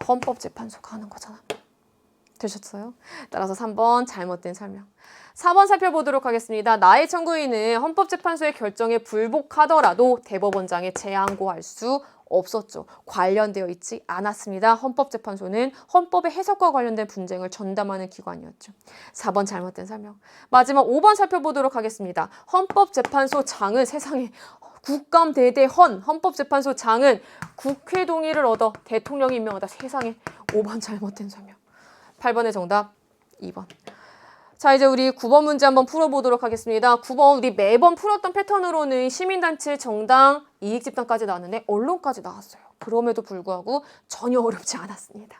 Speaker 1: 헌법재판소가 하는 거잖아. 되셨어요? 따라서 3번 잘못된 설명. 4번 살펴보도록 하겠습니다. 나의 청구인은 헌법재판소의 결정에 불복하더라도 대법원장에 재항고할 수 없었죠. 관련되어 있지 않았습니다. 헌법재판소는 헌법의 해석과 관련된 분쟁을 전담하는 기관이었죠. 4번 잘못된 설명. 마지막 5번 살펴보도록 하겠습니다. 헌법재판소장은 세상에 국감대대헌 헌법재판소장은 국회 동의를 얻어 대통령이 임명하다. 세상에 5번 잘못된 설명. 8번의 정답 2번. 자, 이제 우리 9번 문제 한번 풀어보도록 하겠습니다. 9번 우리 매번 풀었던 패턴으로는 시민단체, 정당, 이익집단까지 나왔는데 언론까지 나왔어요. 그럼에도 불구하고 전혀 어렵지 않았습니다.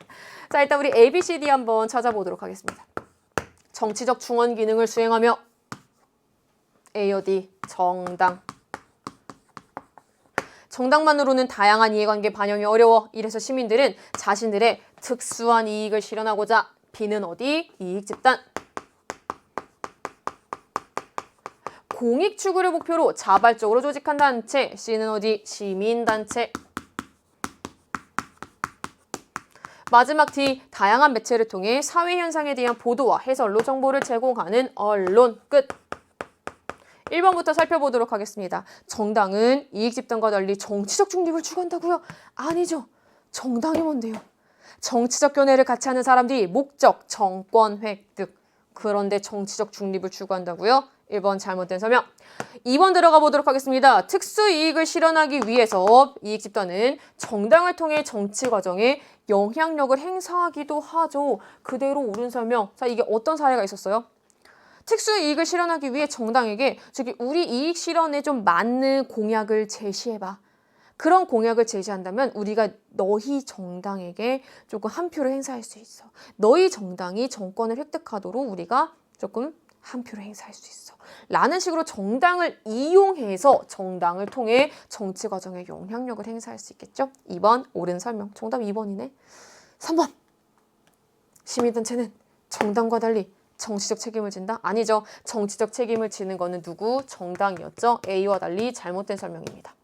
Speaker 1: 자, 일단 우리 ABCD 한번 찾아보도록 하겠습니다. 정치적 중원 기능을 수행하며 A 어디? 정당. 정당만으로는 다양한 이해관계 반영이 어려워. 이래서 시민들은 자신들의 특수한 이익을 실현하고자 B는 어디? 이익집단. 공익 추구를 목표로 자발적으로 조직한 단체. C는 어디? 시민단체. 마지막 D. 다양한 매체를 통해 사회 현상에 대한 보도와 해설로 정보를 제공하는 언론. 끝. 1번부터 살펴보도록 하겠습니다. 정당은 이익집단과 달리 정치적 중립을 추구한다고요? 아니죠. 정당이 뭔데요? 정치적 견해를 같이 하는 사람들이 목적, 정권 획득. 그런데 정치적 중립을 추구한다고요? 1번 잘못된 설명. 2번 들어가 보도록 하겠습니다. 특수이익을 실현하기 위해서 이익집단은 정당을 통해 정치 과정에 영향력을 행사하기도 하죠. 그대로 옳은 설명. 자, 이게 어떤 사례가 있었어요? 특수 이익을 실현하기 위해 정당에게 저기 우리 이익 실현에 좀 맞는 공약을 제시해봐. 그런 공약을 제시한다면 우리가 너희 정당에게 조금 한 표를 행사할 수 있어. 너희 정당이 정권을 획득하도록 우리가 조금 한 표를 행사할 수 있어. 라는 식으로 정당을 이용해서 정당을 통해 정치 과정에 영향력을 행사할 수 있겠죠. 2번 옳은 설명. 정답 2번이네. 3번 시민단체는 정당과 달리 정치적 책임을 진다? 아니죠. 정치적 책임을 지는 거는 누구? 정당이었죠. A와 달리 잘못된 설명입니다.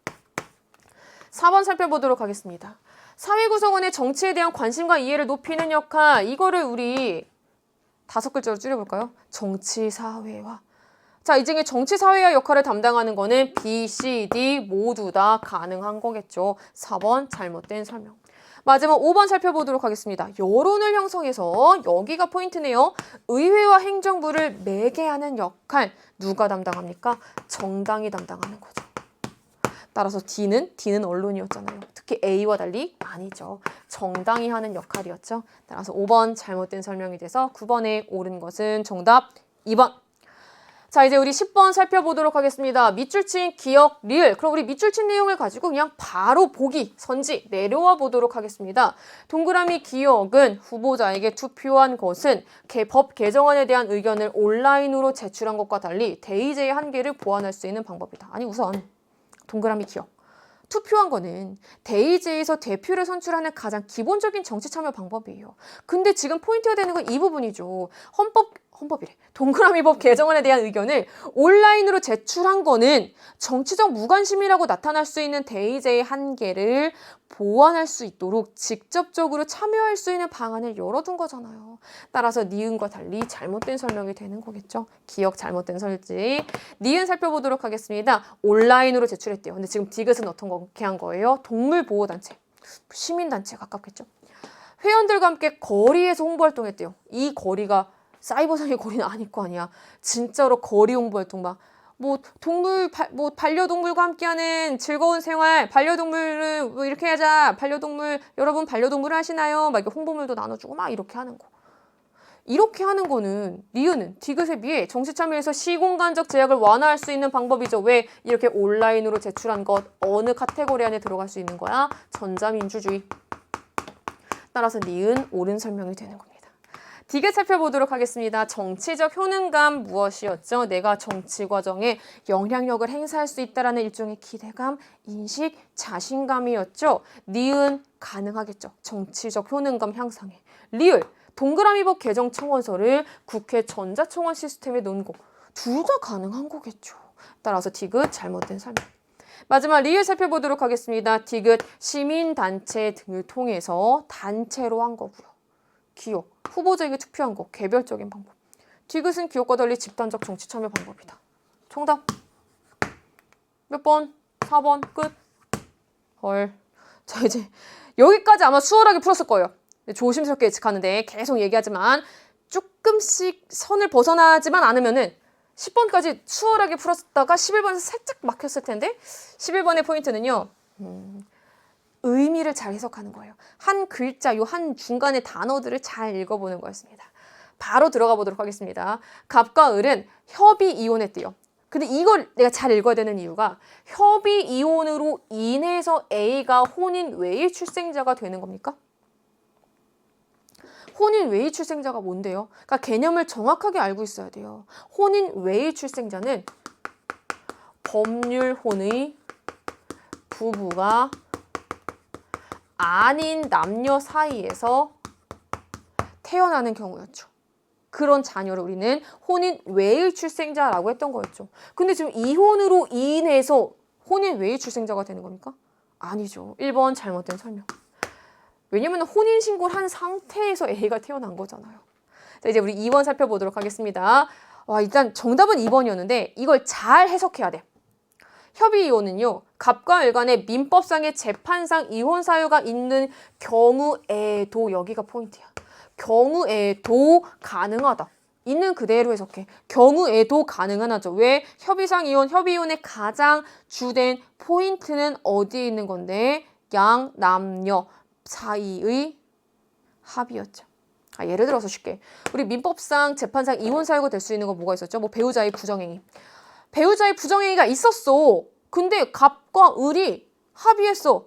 Speaker 1: 4번 살펴보도록 하겠습니다. 사회 구성원의 정치에 대한 관심과 이해를 높이는 역할. 이거를 우리 5글자로 줄여볼까요? 정치사회화. 자, 이 중에 정치사회화 역할을 담당하는 거는 B, C, D 모두 다 가능한 거겠죠. 4번 잘못된 설명. 마지막 5번 살펴보도록 하겠습니다. 여론을 형성해서 여기가 포인트네요. 의회와 행정부를 매개하는 역할 누가 담당합니까? 정당이 담당하는 거죠. 따라서 D는 언론이었잖아요. 특히 A와 달리 아니죠. 정당이 하는 역할이었죠. 따라서 5번 잘못된 설명이 돼서 9번에 옳은 것은 정답 2번. 자, 이제 우리 10번 살펴보도록 하겠습니다. 밑줄 친 기억, 리을. 그럼 우리 밑줄 친 내용을 가지고 그냥 바로 보기, 선지 내려와 보도록 하겠습니다. 동그라미 기억은 후보자에게 투표한 것은 법 개정안에 대한 의견을 온라인으로 제출한 것과 달리 대의제의 한계를 보완할 수 있는 방법이다. 아니 우선 동그라미 기억. 투표한 거는 대의제에서 대표를 선출하는 가장 기본적인 정치 참여 방법이에요. 근데 지금 포인트가 되는 건 이 부분이죠. 헌법이래. 동그라미법 개정안에 대한 의견을 온라인으로 제출한 거는 정치적 무관심이라고 나타날 수 있는 대의제의 한계를 보완할 수 있도록 직접적으로 참여할 수 있는 방안을 열어둔 거잖아요. 따라서 니은과 달리 잘못된 설명이 되는 거겠죠. 기억 잘못된 설지. 니은 살펴보도록 하겠습니다. 온라인으로 제출했대요. 근데 지금 디귿은 어떻게 한 거예요? 동물보호단체, 시민단체 가깝겠죠. 회원들과 함께 거리에서 홍보활동했대요. 이 거리가 사이버상의 거리는 아닐 거 아니야. 진짜로 거리 홍보활동 막 반려동물과 함께하는 즐거운 생활, 반려동물을 뭐 이렇게 하자, 여러분 반려동물을 하시나요? 막 이렇게 홍보물도 나눠주고 막 이렇게 하는 거. 이렇게 하는 거는 니은은 디귿에 비해 정치 참여에서 시공간적 제약을 완화할 수 있는 방법이죠. 왜? 이렇게 온라인으로 제출한 것 어느 카테고리 안에 들어갈 수 있는 거야? 전자민주주의. 따라서 니은 옳은 설명이 되는 겁니다. 디귿 살펴보도록 하겠습니다. 정치적 효능감 무엇이었죠? 내가 정치 과정에 영향력을 행사할 수 있다는 일종의 기대감, 인식, 자신감이었죠. 니은 가능하겠죠. 정치적 효능감 향상에. 리을 동그라미법 개정 청원서를 국회 전자청원 시스템에 넣은 거. 둘 다 가능한 거겠죠. 따라서 디귿 잘못된 설명. 마지막 리을 살펴보도록 하겠습니다. 디귿 시민단체 등을 통해서 단체로 한 거고요. 기억, 후보자에게 투표한 거, 개별적인 방법. 디귿은 기억과 달리 집단적 정치 참여 방법이다. 정답. 몇 번? 4번 끝. 헐. 자, 이제 여기까지 아마 수월하게 풀었을 거예요. 조심스럽게 예측하는데 계속 얘기하지만 조금씩 선을 벗어나지만 않으면은 10번까지 수월하게 풀었다가 11번에서 살짝 막혔을 텐데 11번의 포인트는요. 의미를 잘 해석하는 거예요. 한 글자, 요 한 중간의 단어들을 잘 읽어보는 거였습니다. 바로 들어가 보도록 하겠습니다. 갑과 을은 협의 이혼했대요. 근데 이걸 내가 잘 읽어야 되는 이유가 협의 이혼으로 인해서 A가 혼인 외의 출생자가 되는 겁니까? 혼인 외의 출생자가 뭔데요? 그러니까 개념을 정확하게 알고 있어야 돼요. 혼인 외의 출생자는 법률혼의 부부가 아닌 남녀 사이에서 태어나는 경우였죠. 그런 자녀를 우리는 혼인 외의 출생자라고 했던 거였죠. 근데 지금 이혼으로 인해서 혼인 외의 출생자가 되는 겁니까? 아니죠. 1번 잘못된 설명. 왜냐면 혼인신고를 한 상태에서 A가 태어난 거잖아요. 자, 이제 우리 2번 살펴보도록 하겠습니다. 일단 정답은 2번이었는데 이걸 잘 해석해야 돼. 협의 이혼은요. 갑과 을 간의 민법상의 재판상 이혼 사유가 있는 경우에도 여기가 포인트야. 경우에도 가능하다. 있는 그대로 해석해. 경우에도 가능은 하죠. 왜? 협의상 이혼, 협의 이혼의 가장 주된 포인트는 어디에 있는 건데 양 남녀 사이의 합의였죠. 예를 들어서 쉽게 우리 민법상 재판상 이혼 사유가 될 수 있는 거 뭐가 있었죠? 뭐 배우자의 부정행위. 배우자의 부정행위가 있었어. 근데 갑과 을이 합의했어.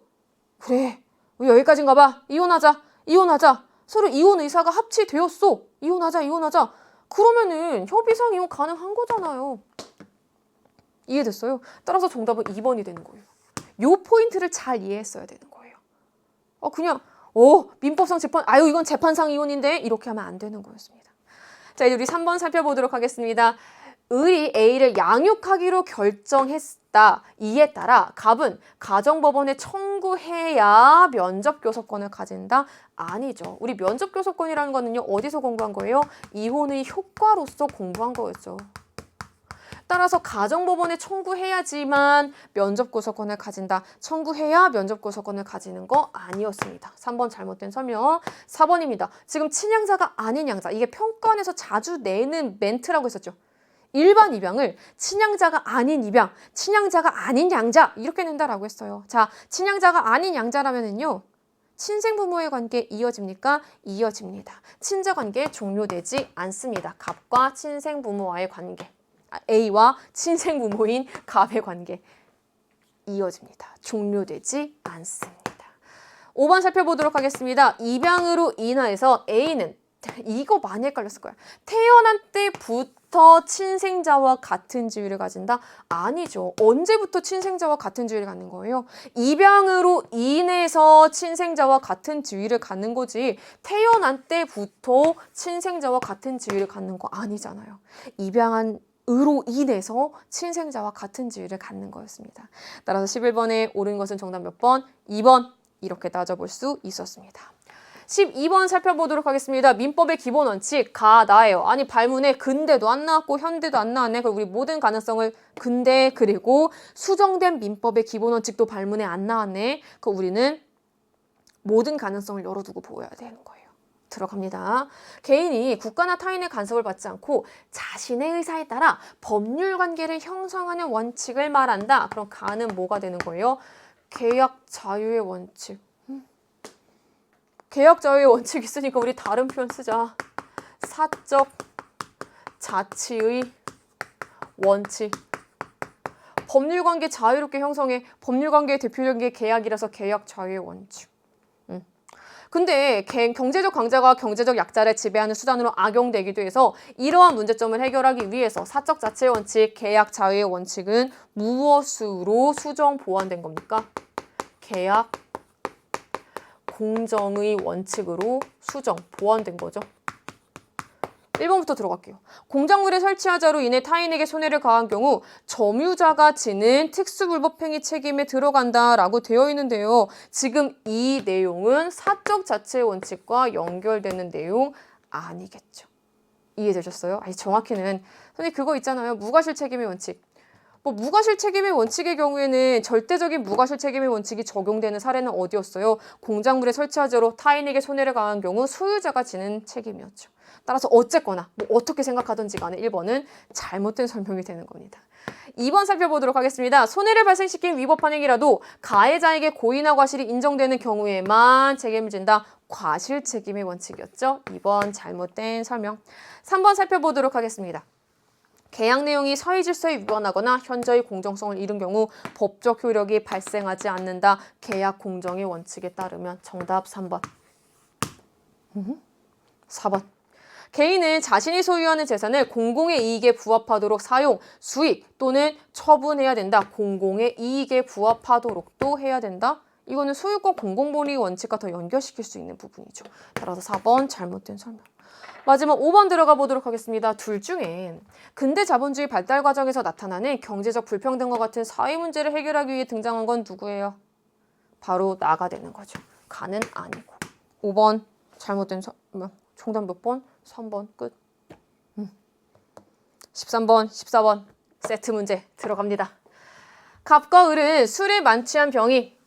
Speaker 1: 그래, 우리 여기까지인가 봐. 이혼하자. 이혼하자. 서로 이혼 의사가 합치되었어. 이혼하자. 이혼하자. 그러면은 협의상 이혼 가능한 거잖아요. 이해됐어요? 따라서 정답은 2번이 되는 거예요. 요 포인트를 잘 이해했어야 되는 거예요. 그냥 민법상 재판, 이건 재판상 이혼인데 이렇게 하면 안 되는 거였습니다. 자, 이제 우리 3번 살펴보도록 하겠습니다. 을이 A를 양육하기로 결정했다. 이에 따라 갑은 가정법원에 청구해야 면접교섭권을 가진다? 아니죠. 우리 면접교섭권이라는 거는요, 어디서 공부한 거예요? 이혼의 효과로서 공부한 거였죠. 따라서 가정법원에 청구해야지만 면접교섭권을 가진다. 청구해야 면접교섭권을 가지는 거 아니었습니다. 3번 잘못된 설명. 4번입니다. 지금 친양자가 아닌 양자. 이게 평가원에서 자주 내는 멘트라고 했었죠. 일반 입양을 친양자가 아닌 입양, 친양자가 아닌 양자 이렇게 낸다라고 했어요. 자, 친양자가 아닌 양자라면은요. 친생부모의 관계 이어집니까? 이어집니다. 친자관계 종료되지 않습니다. 갑과 친생부모와의 관계. A와 친생부모인 갑의 관계 이어집니다. 종료되지 않습니다. 5번 살펴보도록 하겠습니다. 입양으로 인하여서 A는 이거 많이 헷갈렸을 거야. 태어난 때부터 친생자와 같은 지위를 가진다? 아니죠. 언제부터 친생자와 같은 지위를 갖는 거예요? 입양으로 인해서 친생자와 같은 지위를 갖는 거지 태어난 때부터 친생자와 같은 지위를 갖는 거 아니잖아요. 입양한 으로 인해서 친생자와 같은 지위를 갖는 거였습니다. 따라서 11번에 옳은 것은 정답 몇 번? 2번 이렇게 따져볼 수 있었습니다. 12번 살펴보도록 하겠습니다. 민법의 기본 원칙 가나예요. 아니 발문에 근대도 안 나왔고 현대도 안 나왔네. 그리고 우리 모든 가능성을 근대 그리고 수정된 민법의 기본 원칙도 발문에 안 나왔네. 그 우리는 모든 가능성을 열어두고 보여야 되는 거예요. 들어갑니다. 개인이 국가나 타인의 간섭을 받지 않고 자신의 의사에 따라 법률 관계를 형성하는 원칙을 말한다. 그럼 가는 뭐가 되는 거예요? 계약 자유의 원칙. 계약 자유의 원칙 있으니까 우리 다른 표현 쓰자. 사적 자치의 원칙. 법률 관계 자유롭게 형성해. 법률 관계의 대표적인 게 계약이라서 계약 자유의 원칙. 근데 경제적 강자가 경제적 약자를 지배하는 수단으로 악용되기도 해서 이러한 문제점을 해결하기 위해서 사적 자치의 원칙, 계약 자유의 원칙은 무엇으로 수정 보완된 겁니까? 계약 공정의 원칙으로 수정 보완된 거죠. 1번부터 들어갈게요. 공작물의 설치하자로 인해 타인에게 손해를 가한 경우 점유자가 지는 특수불법행위 책임에 들어간다라고 되어 있는데요. 지금 이 내용은 사적 자치의 원칙과 연결되는 내용 아니겠죠. 이해되셨어요? 아니 정확히는 선생님 그거 있잖아요. 무과실 책임의 원칙. 무과실책임의 원칙의 경우에는 절대적인 무과실책임의 원칙이 적용되는 사례는 어디였어요? 공작물의 설치하자로 타인에게 손해를 가한 경우 소유자가 지는 책임이었죠. 따라서 어쨌거나 어떻게 생각하든지 간에 1번은 잘못된 설명이 되는 겁니다. 2번 살펴보도록 하겠습니다. 손해를 발생시킨 위법한 행위라도 가해자에게 고의나 과실이 인정되는 경우에만 책임을 진다. 과실책임의 원칙이었죠. 2번 잘못된 설명. 3번 살펴보도록 하겠습니다. 계약 내용이 사회 질서에 위반하거나 현저히 공정성을 잃은 경우 법적 효력이 발생하지 않는다. 계약 공정의 원칙에 따르면 정답 3번. 4번. 개인은 자신이 소유하는 재산을 공공의 이익에 부합하도록 사용, 수익 또는 처분해야 된다. 공공의 이익에 부합하도록도 해야 된다. 이거는 소유권 공공본의 원칙과 더 연결시킬 수 있는 부분이죠. 따라서 4번 잘못된 설명. 마지막 5번 들어가 보도록 하겠습니다. 둘 중엔 근대 자본주의 발달 과정에서 나타나는 경제적 불평등과 같은 사회 문제를 해결하기 위해 등장한 건 누구예요? 바로 나가 되는 거죠. 가는 아니고. 5번 잘못된 설명. 정답 몇 번? 3번 끝. 13번, 14번 세트 문제 들어갑니다. 갑과 을은 술에 만취한 병이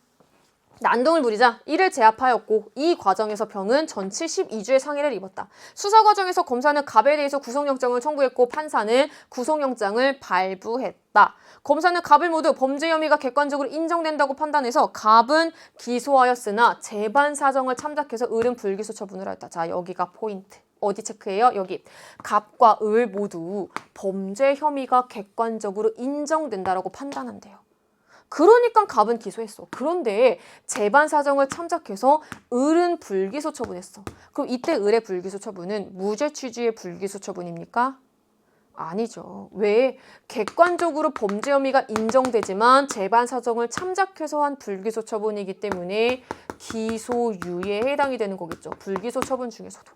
Speaker 1: 난동을 부리자 이를 제압하였고 이 과정에서 병은 전치 12주의 상해를 입었다. 수사 과정에서 검사는 갑에 대해서 구속영장을 청구했고 판사는 구속영장을 발부했다. 검사는 갑을 모두 범죄 혐의가 객관적으로 인정된다고 판단해서 갑은 기소하였으나 재반 사정을 참작해서 을은 불기소 처분을 하였다. 자, 여기가 포인트. 어디 체크해요? 여기. 갑과 을 모두 범죄 혐의가 객관적으로 인정된다라고 판단한대요. 그러니까 갑은 기소했어. 그런데 재반 사정을 참작해서 을은 불기소 처분했어. 그럼 이때 을의 불기소 처분은 무죄 취지의 불기소 처분입니까? 아니죠. 왜? 객관적으로 범죄 혐의가 인정되지만 재반 사정을 참작해서 한 불기소 처분이기 때문에 기소유예에 해당이 되는 거겠죠. 불기소 처분 중에서도.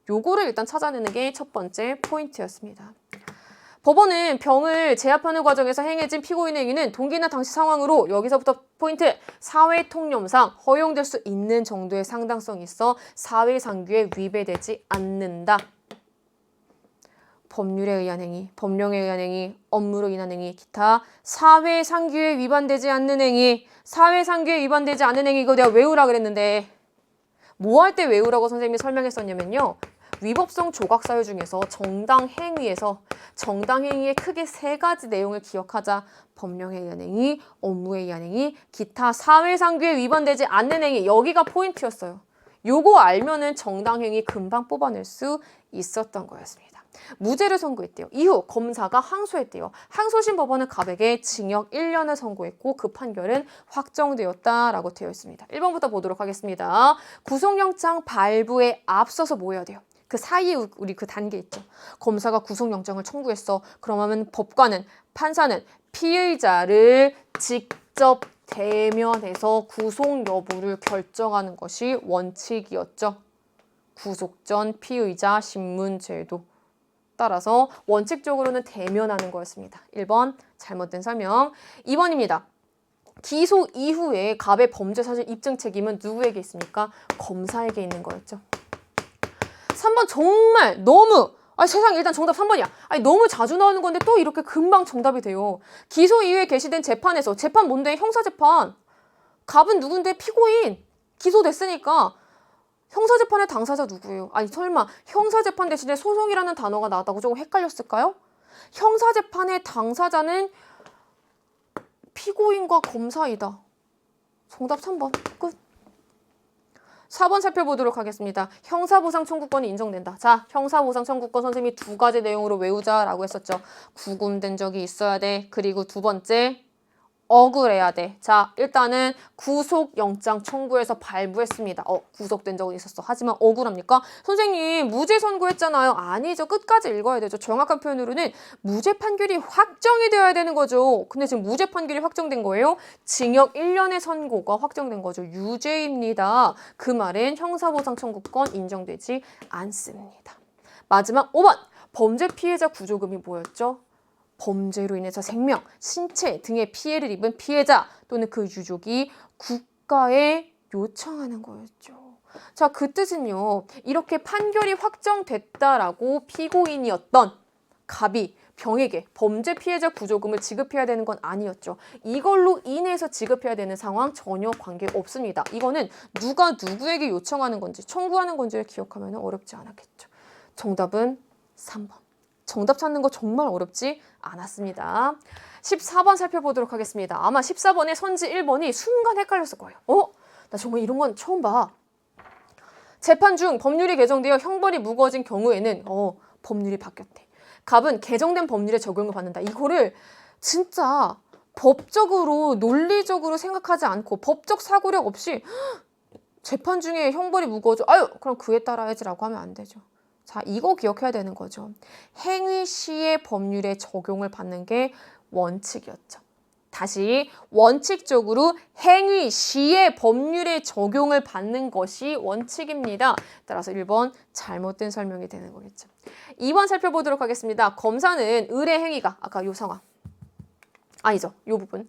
Speaker 1: 요거를 일단 찾아내는 게 첫 번째 포인트였습니다. 법원은 병을 제압하는 과정에서 행해진 피고인의 행위는 동기나 당시 상황으로 여기서부터 포인트 사회통념상 허용될 수 있는 정도의 상당성이 있어 사회상규에 위배되지 않는다. 법률에 의한 행위, 법령에 의한 행위, 업무로 인한 행위, 기타 사회상규에 위반되지 않는 행위, 사회상규에 위반되지 않는 행위 이거 내가 외우라 그랬는데 뭐 할 때 외우라고 선생님이 설명했었냐면요. 위법성 조각사유 중에서 정당 행위의 크게 세 가지 내용을 기억하자. 법령에 의한 행위, 업무에 의한 행위, 기타 사회상규에 위반되지 않는 행위. 여기가 포인트였어요. 요거 알면은 정당 행위 금방 뽑아낼 수 있었던 거였습니다. 무죄를 선고했대요. 이후 검사가 항소했대요. 항소심 법원은 갑에게 징역 1년을 선고했고 그 판결은 확정되었다라고 되어 있습니다. 1번부터 보도록 하겠습니다. 구속영장 발부에 앞서서 뭐 해야 돼요? 그 사이에 우리 그 단계 있죠. 검사가 구속영장을 청구했어. 그러면 법관은, 판사는 피의자를 직접 대면해서 구속 여부를 결정하는 것이 원칙이었죠. 구속 전 피의자 신문 제도. 따라서 원칙적으로는 대면하는 거였습니다. 1번 잘못된 설명. 2번입니다. 기소 이후에 갑의 범죄 사실 입증 책임은 누구에게 있습니까? 검사에게 있는 거였죠. 3번 정말 너무 세상에 일단 정답 3번이야. 너무 자주 나오는 건데 또 이렇게 금방 정답이 돼요. 기소 이후에 개시된 재판에서 재판 뭔데? 형사재판. 갑은 누군데? 피고인. 기소됐으니까 형사재판의 당사자 누구예요? 설마 형사재판 대신에 소송이라는 단어가 나왔다고 조금 헷갈렸을까요? 형사재판의 당사자는 피고인과 검사이다. 정답 3번. 끝. 4번 살펴보도록 하겠습니다. 형사보상 청구권이 인정된다. 자, 형사보상 청구권 선생님이 두 가지 내용으로 외우자라고 했었죠. 구금된 적이 있어야 돼. 그리고 두 번째, 억울해야 돼. 자, 일단은 구속영장 청구해서 발부했습니다. 구속된 적은 있었어. 하지만 억울합니까? 선생님, 무죄 선고했잖아요. 아니죠. 끝까지 읽어야 되죠. 정확한 표현으로는 무죄 판결이 확정이 되어야 되는 거죠. 근데 지금 무죄 판결이 확정된 거예요. 징역 1년의 선고가 확정된 거죠. 유죄입니다. 그 말은 형사보상 청구권 인정되지 않습니다. 마지막 5번. 범죄 피해자 구조금이 뭐였죠? 범죄로 인해서 생명, 신체 등의 피해를 입은 피해자 또는 그 유족이 국가에 요청하는 거였죠. 자, 그 뜻은요. 이렇게 판결이 확정됐다라고 피고인이었던 갑이 병에게 범죄 피해자 구조금을 지급해야 되는 건 아니었죠. 이걸로 인해서 지급해야 되는 상황 전혀 관계 없습니다. 이거는 누가 누구에게 요청하는 건지 청구하는 건지를 기억하면 어렵지 않았겠죠. 정답은 3번. 정답 찾는 거 정말 어렵지 않았습니다. 14번 살펴보도록 하겠습니다. 아마 14번에 선지 1번이 순간 헷갈렸을 거예요. 나 정말 이런 건 처음 봐. 재판 중 법률이 개정되어 형벌이 무거워진 경우에는 법률이 바뀌었대. 갑은 개정된 법률의 적용을 받는다. 이거를 진짜 법적으로 논리적으로 생각하지 않고 법적 사고력 없이 재판 중에 형벌이 무거워져. 그럼 그에 따라야지라고 하면 안 되죠. 자, 이거 기억해야 되는 거죠. 행위 시의 법률에 적용을 받는 게 원칙이었죠. 다시 원칙적으로 행위 시의 법률에 적용을 받는 것이 원칙입니다. 따라서 1번 잘못된 설명이 되는 거겠죠. 2번 살펴보도록 하겠습니다. 검사는 을의 행위가 아까 요 상황 아니죠. 요 부분.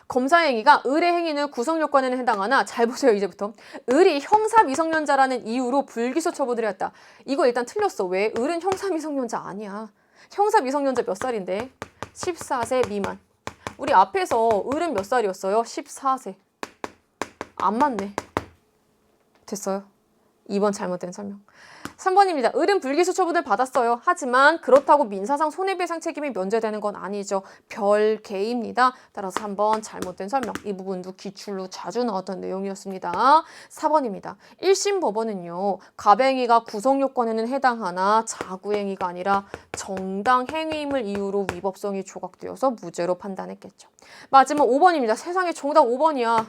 Speaker 1: 검사의 행위가 을의 행위는 구성요건에는 해당하나 잘 보세요. 이제부터 을이 형사미성년자라는 이유로 불기소 처분을 했다. 이거 일단 틀렸어. 왜? 을은 형사미성년자 아니야. 형사미성년자 몇 살인데? 14세 미만. 우리 앞에서 을은 몇 살이었어요? 14세. 안 맞네. 됐어요. 2번 잘못된 설명. 3번입니다. 을은 불기소 처분을 받았어요. 하지만 그렇다고 민사상 손해배상 책임이 면제되는 건 아니죠. 별개입니다. 따라서 3번 잘못된 설명. 이 부분도 기출로 자주 나왔던 내용이었습니다. 4번입니다. 1심 법원은요. 가뱅이가 구성요건에는 해당하나 자구행위가 아니라 정당행위임을 이유로 위법성이 조각되어서 무죄로 판단했겠죠. 마지막 5번입니다. 세상에 정답 5번이야.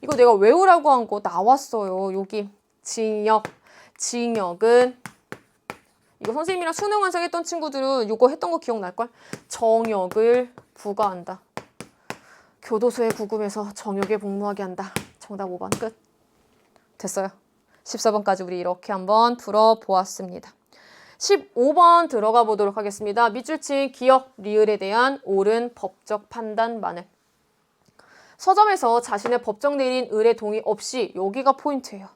Speaker 1: 이거 내가 외우라고 한 거 나왔어요. 여기 징역. 징역은 이거 선생님이랑 수능 완성했던 친구들은 이거 했던 거 기억날걸? 정역을 부과한다. 교도소에 구금해서 정역에 복무하게 한다. 정답 5번 끝. 됐어요. 14번까지 우리 이렇게 한번 풀어보았습니다. 15번 들어가 보도록 하겠습니다. 밑줄친 기역, 리을에 대한 옳은 법적 판단만을. 서점에서 자신의 법정 대리인 을의 동의 없이 여기가 포인트예요.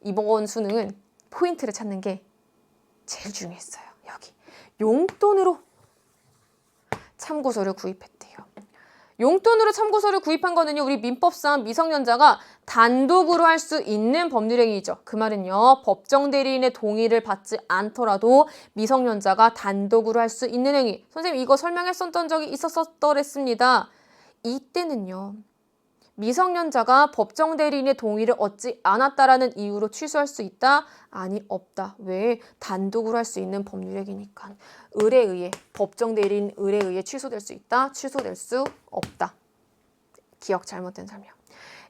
Speaker 1: 이번 수능은 포인트를 찾는 게 제일 중요했어요. 여기 용돈으로 참고서를 구입했대요. 용돈으로 참고서를 구입한 거는요. 우리 민법상 미성년자가 단독으로 할 수 있는 법률행위죠. 그 말은요. 법정 대리인의 동의를 받지 않더라도 미성년자가 단독으로 할 수 있는 행위. 선생님 이거 설명했었던 적이 있었더랬습니다. 이때는요. 미성년자가 법정 대리인의 동의를 얻지 않았다라는 이유로 취소할 수 있다? 아니, 없다. 왜? 단독으로 할 수 있는 법률행위니까. 을에 의해, 법정 대리인 을에 의해 취소될 수 있다? 취소될 수 없다. 기억 잘못된 설명.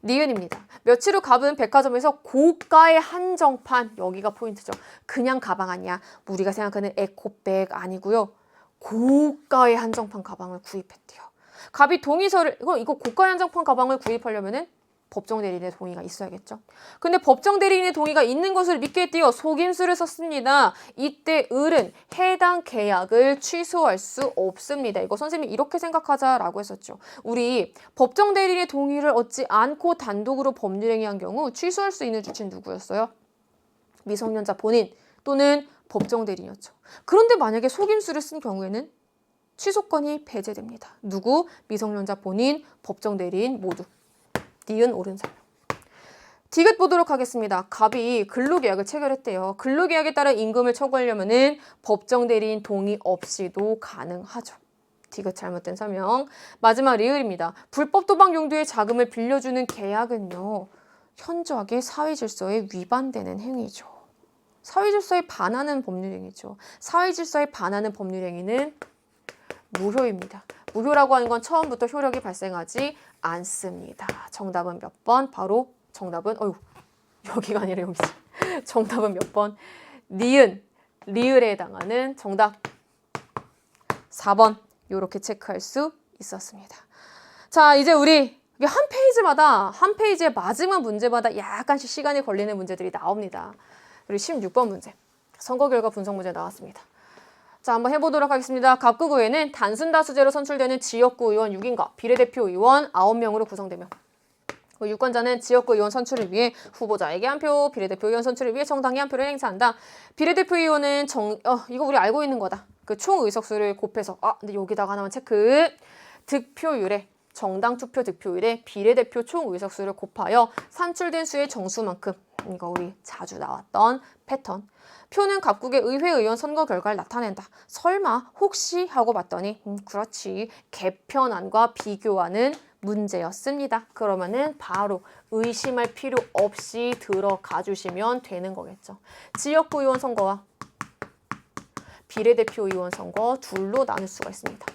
Speaker 1: 니은입니다. 며칠 후 갑은 백화점에서 고가의 한정판, 여기가 포인트죠. 그냥 가방 아니야. 우리가 생각하는 에코백 아니고요. 고가의 한정판 가방을 구입했대요. 갑이 동의서를 이거 고가 한정판 가방을 구입하려면은 법정 대리인의 동의가 있어야겠죠. 근데 법정 대리인의 동의가 있는 것을 믿게 띄어 속임수를 썼습니다. 이때 을은 해당 계약을 취소할 수 없습니다. 이거 선생님이 이렇게 생각하자라고 했었죠. 우리 법정 대리인의 동의를 얻지 않고 단독으로 법률행위한 경우 취소할 수 있는 주체는 누구였어요? 미성년자 본인 또는 법정 대리인이었죠. 그런데 만약에 속임수를 쓴 경우에는 취소권이 배제됩니다. 누구? 미성년자 본인, 법정 대리인 모두. 니은 옳은 설명. 디귿 보도록 하겠습니다. 갑이 근로계약을 체결했대요. 근로계약에 따라 임금을 청구하려면은 법정 대리인 동의 없이도 가능하죠. 디귿 잘못된 설명. 마지막 리을입니다. 불법 도박 용도의 자금을 빌려주는 계약은요. 현저하게 사회질서에 위반되는 행위죠. 사회질서에 반하는 법률행위죠. 사회질서에 반하는 법률행위는 무효입니다. 무효라고 하는 건 처음부터 효력이 발생하지 않습니다. 정답은 몇 번? 바로 정답은 여기가 아니라 여기지. 정답은 몇 번? 니은, 리을에 해당하는 정답 4번 이렇게 체크할 수 있었습니다. 자, 이제 우리 한 페이지마다 한 페이지의 마지막 문제마다 약간씩 시간이 걸리는 문제들이 나옵니다. 그리고 16번 문제. 선거 결과 분석 문제 나왔습니다. 자, 한번 해보도록 하겠습니다. 갑구구에는 단순 다수제로 선출되는 지역구 의원 6인과 비례대표 의원 9명으로 구성되며 유권자는 지역구 의원 선출을 위해 후보자에게 한 표, 비례대표 의원 선출을 위해 정당이 한 표를 행사한다. 비례대표 의원은 이거 우리 알고 있는 거다. 그 총 의석수를 곱해서 근데 여기다가 하나만 체크. 득표율에 정당 투표 득표율에 비례대표 총 의석수를 곱하여 산출된 수의 정수만큼 이거 우리 자주 나왔던 패턴. 표는 각국의 의회 의원 선거 결과를 나타낸다. 설마 혹시 하고 봤더니 그렇지. 개편안과 비교하는 문제였습니다. 그러면은 바로 의심할 필요 없이 들어가 주시면 되는 거겠죠. 지역구 의원 선거와 비례대표 의원 선거 둘로 나눌 수가 있습니다.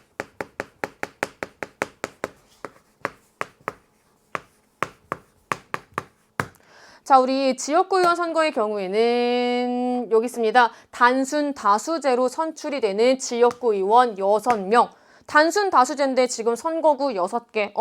Speaker 1: 자, 우리 지역구 의원 선거의 경우에는 여기 있습니다. 단순 다수제로 선출이 되는 지역구 의원 6명. 단순 다수제인데 지금 선거구 6개.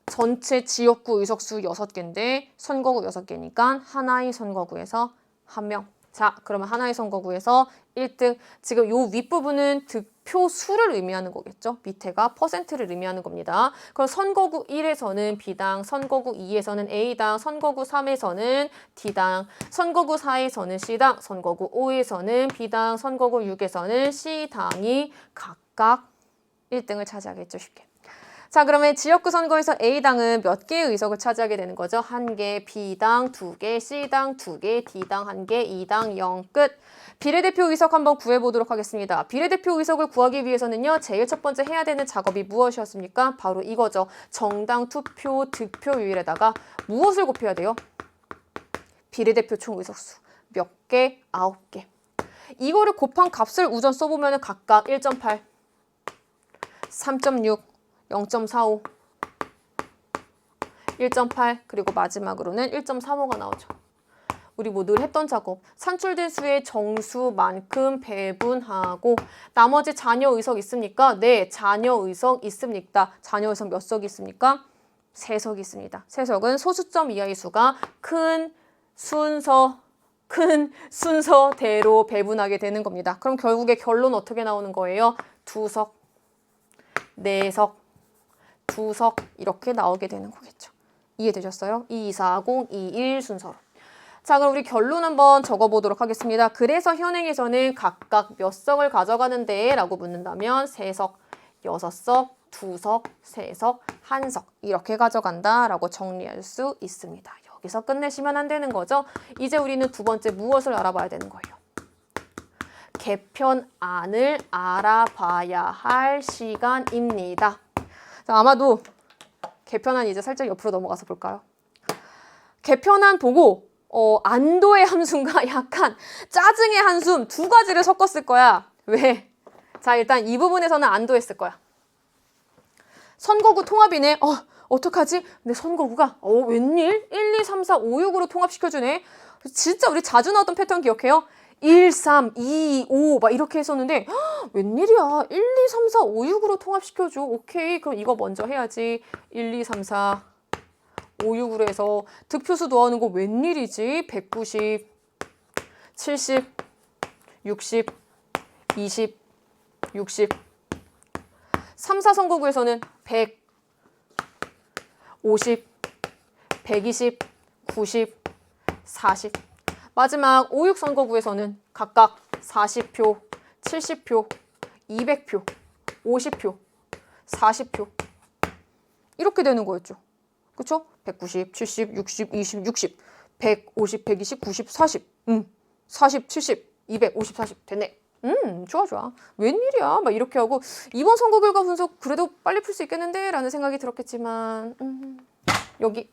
Speaker 1: 전체 지역구 의석수 6개인데 선거구 6개니까 하나의 선거구에서 1명. 자, 그러면 하나의 선거구에서 1등. 지금 요 윗부분은 득표 수를 의미하는 거겠죠. 밑에가 퍼센트를 의미하는 겁니다. 그럼 선거구 1에서는 B당, 선거구 2에서는 A당, 선거구 3에서는 D당, 선거구 4에서는 C당, 선거구 5에서는 B당, 선거구 6에서는 C당이 각각 1등을 차지하겠죠. 쉽게. 자, 그러면 지역구 선거에서 A당은 몇 개의 의석을 차지하게 되는 거죠? 1개, B당 2개, C당 2개, D당 1개, E당 0. 끝. 비례대표 의석 한번 구해보도록 하겠습니다. 비례대표 의석을 구하기 위해서는요. 제일 첫 번째 해야 되는 작업이 무엇이었습니까? 바로 이거죠. 정당 투표 득표율에다가 무엇을 곱해야 돼요? 비례대표 총 의석수. 몇 개? 9개. 이거를 곱한 값을 우선 써보면 각각 1.8, 3.6, 0.45, 1.8, 그리고 마지막으로는 1.35가 나오죠. 우리 뭐 늘 했던 작업, 산출된 수의 정수만큼 배분하고 나머지 잔여 의석 있습니까? 네, 잔여 의석 있습니다. 잔여 의석 몇 석이 있습니까? 3석이 있습니다. 3석은 소수점 이하의 수가 큰 순서대로 배분하게 되는 겁니다. 그럼 결국에 결론 어떻게 나오는 거예요? 2석, 4석, 2석 이렇게 나오게 되는 거겠죠. 이해되셨어요? 2, 4, 0, 2, 1 순서로. 자, 그럼 우리 결론 한번 적어보도록 하겠습니다. 그래서 현행에서는 각각 몇 석을 가져가는데 라고 묻는다면 3석, 6석, 2석, 3석, 1석 이렇게 가져간다 라고 정리할 수 있습니다. 여기서 끝내시면 안 되는 거죠. 이제 우리는 두 번째 무엇을 알아봐야 되는 거예요? 개편안을 알아봐야 할 시간입니다. 자, 아마도 개편안 이제 살짝 옆으로 넘어가서 볼까요? 개편안 보고 안도의 함수인가 약간 짜증의 한숨 두 가지를 섞었을 거야. 왜? 자, 일단 이 부분에서는 안도했을 거야. 선거구 통합이네. 어떡하지? 근데 선거구가 웬일? 1, 2, 3, 4, 5, 6으로 통합시켜주네. 진짜 우리 자주 나왔던 패턴 기억해요? 1, 3, 2, 5 막 이렇게 했었는데 웬일이야. 1, 2, 3, 4, 5, 6으로 통합시켜줘. 오케이. 그럼 이거 먼저 해야지. 1, 2, 3, 4, 5, 6으로 해서 득표수 넣어놓은 거 웬일이지? 190, 70, 60, 20, 60 3, 4 선거구에서는 100, 50, 120, 90, 40 마지막 5, 6 선거구에서는 각각 40표, 70표, 200표, 50표, 40표 이렇게 되는 거였죠. 그쵸? 190, 70, 60, 20, 60, 150, 120, 90, 40 40, 70, 200, 50, 40 됐네. 좋아. 웬일이야? 막 이렇게 하고 이번 선거 결과 분석 그래도 빨리 풀 수 있겠는데? 라는 생각이 들었겠지만 여기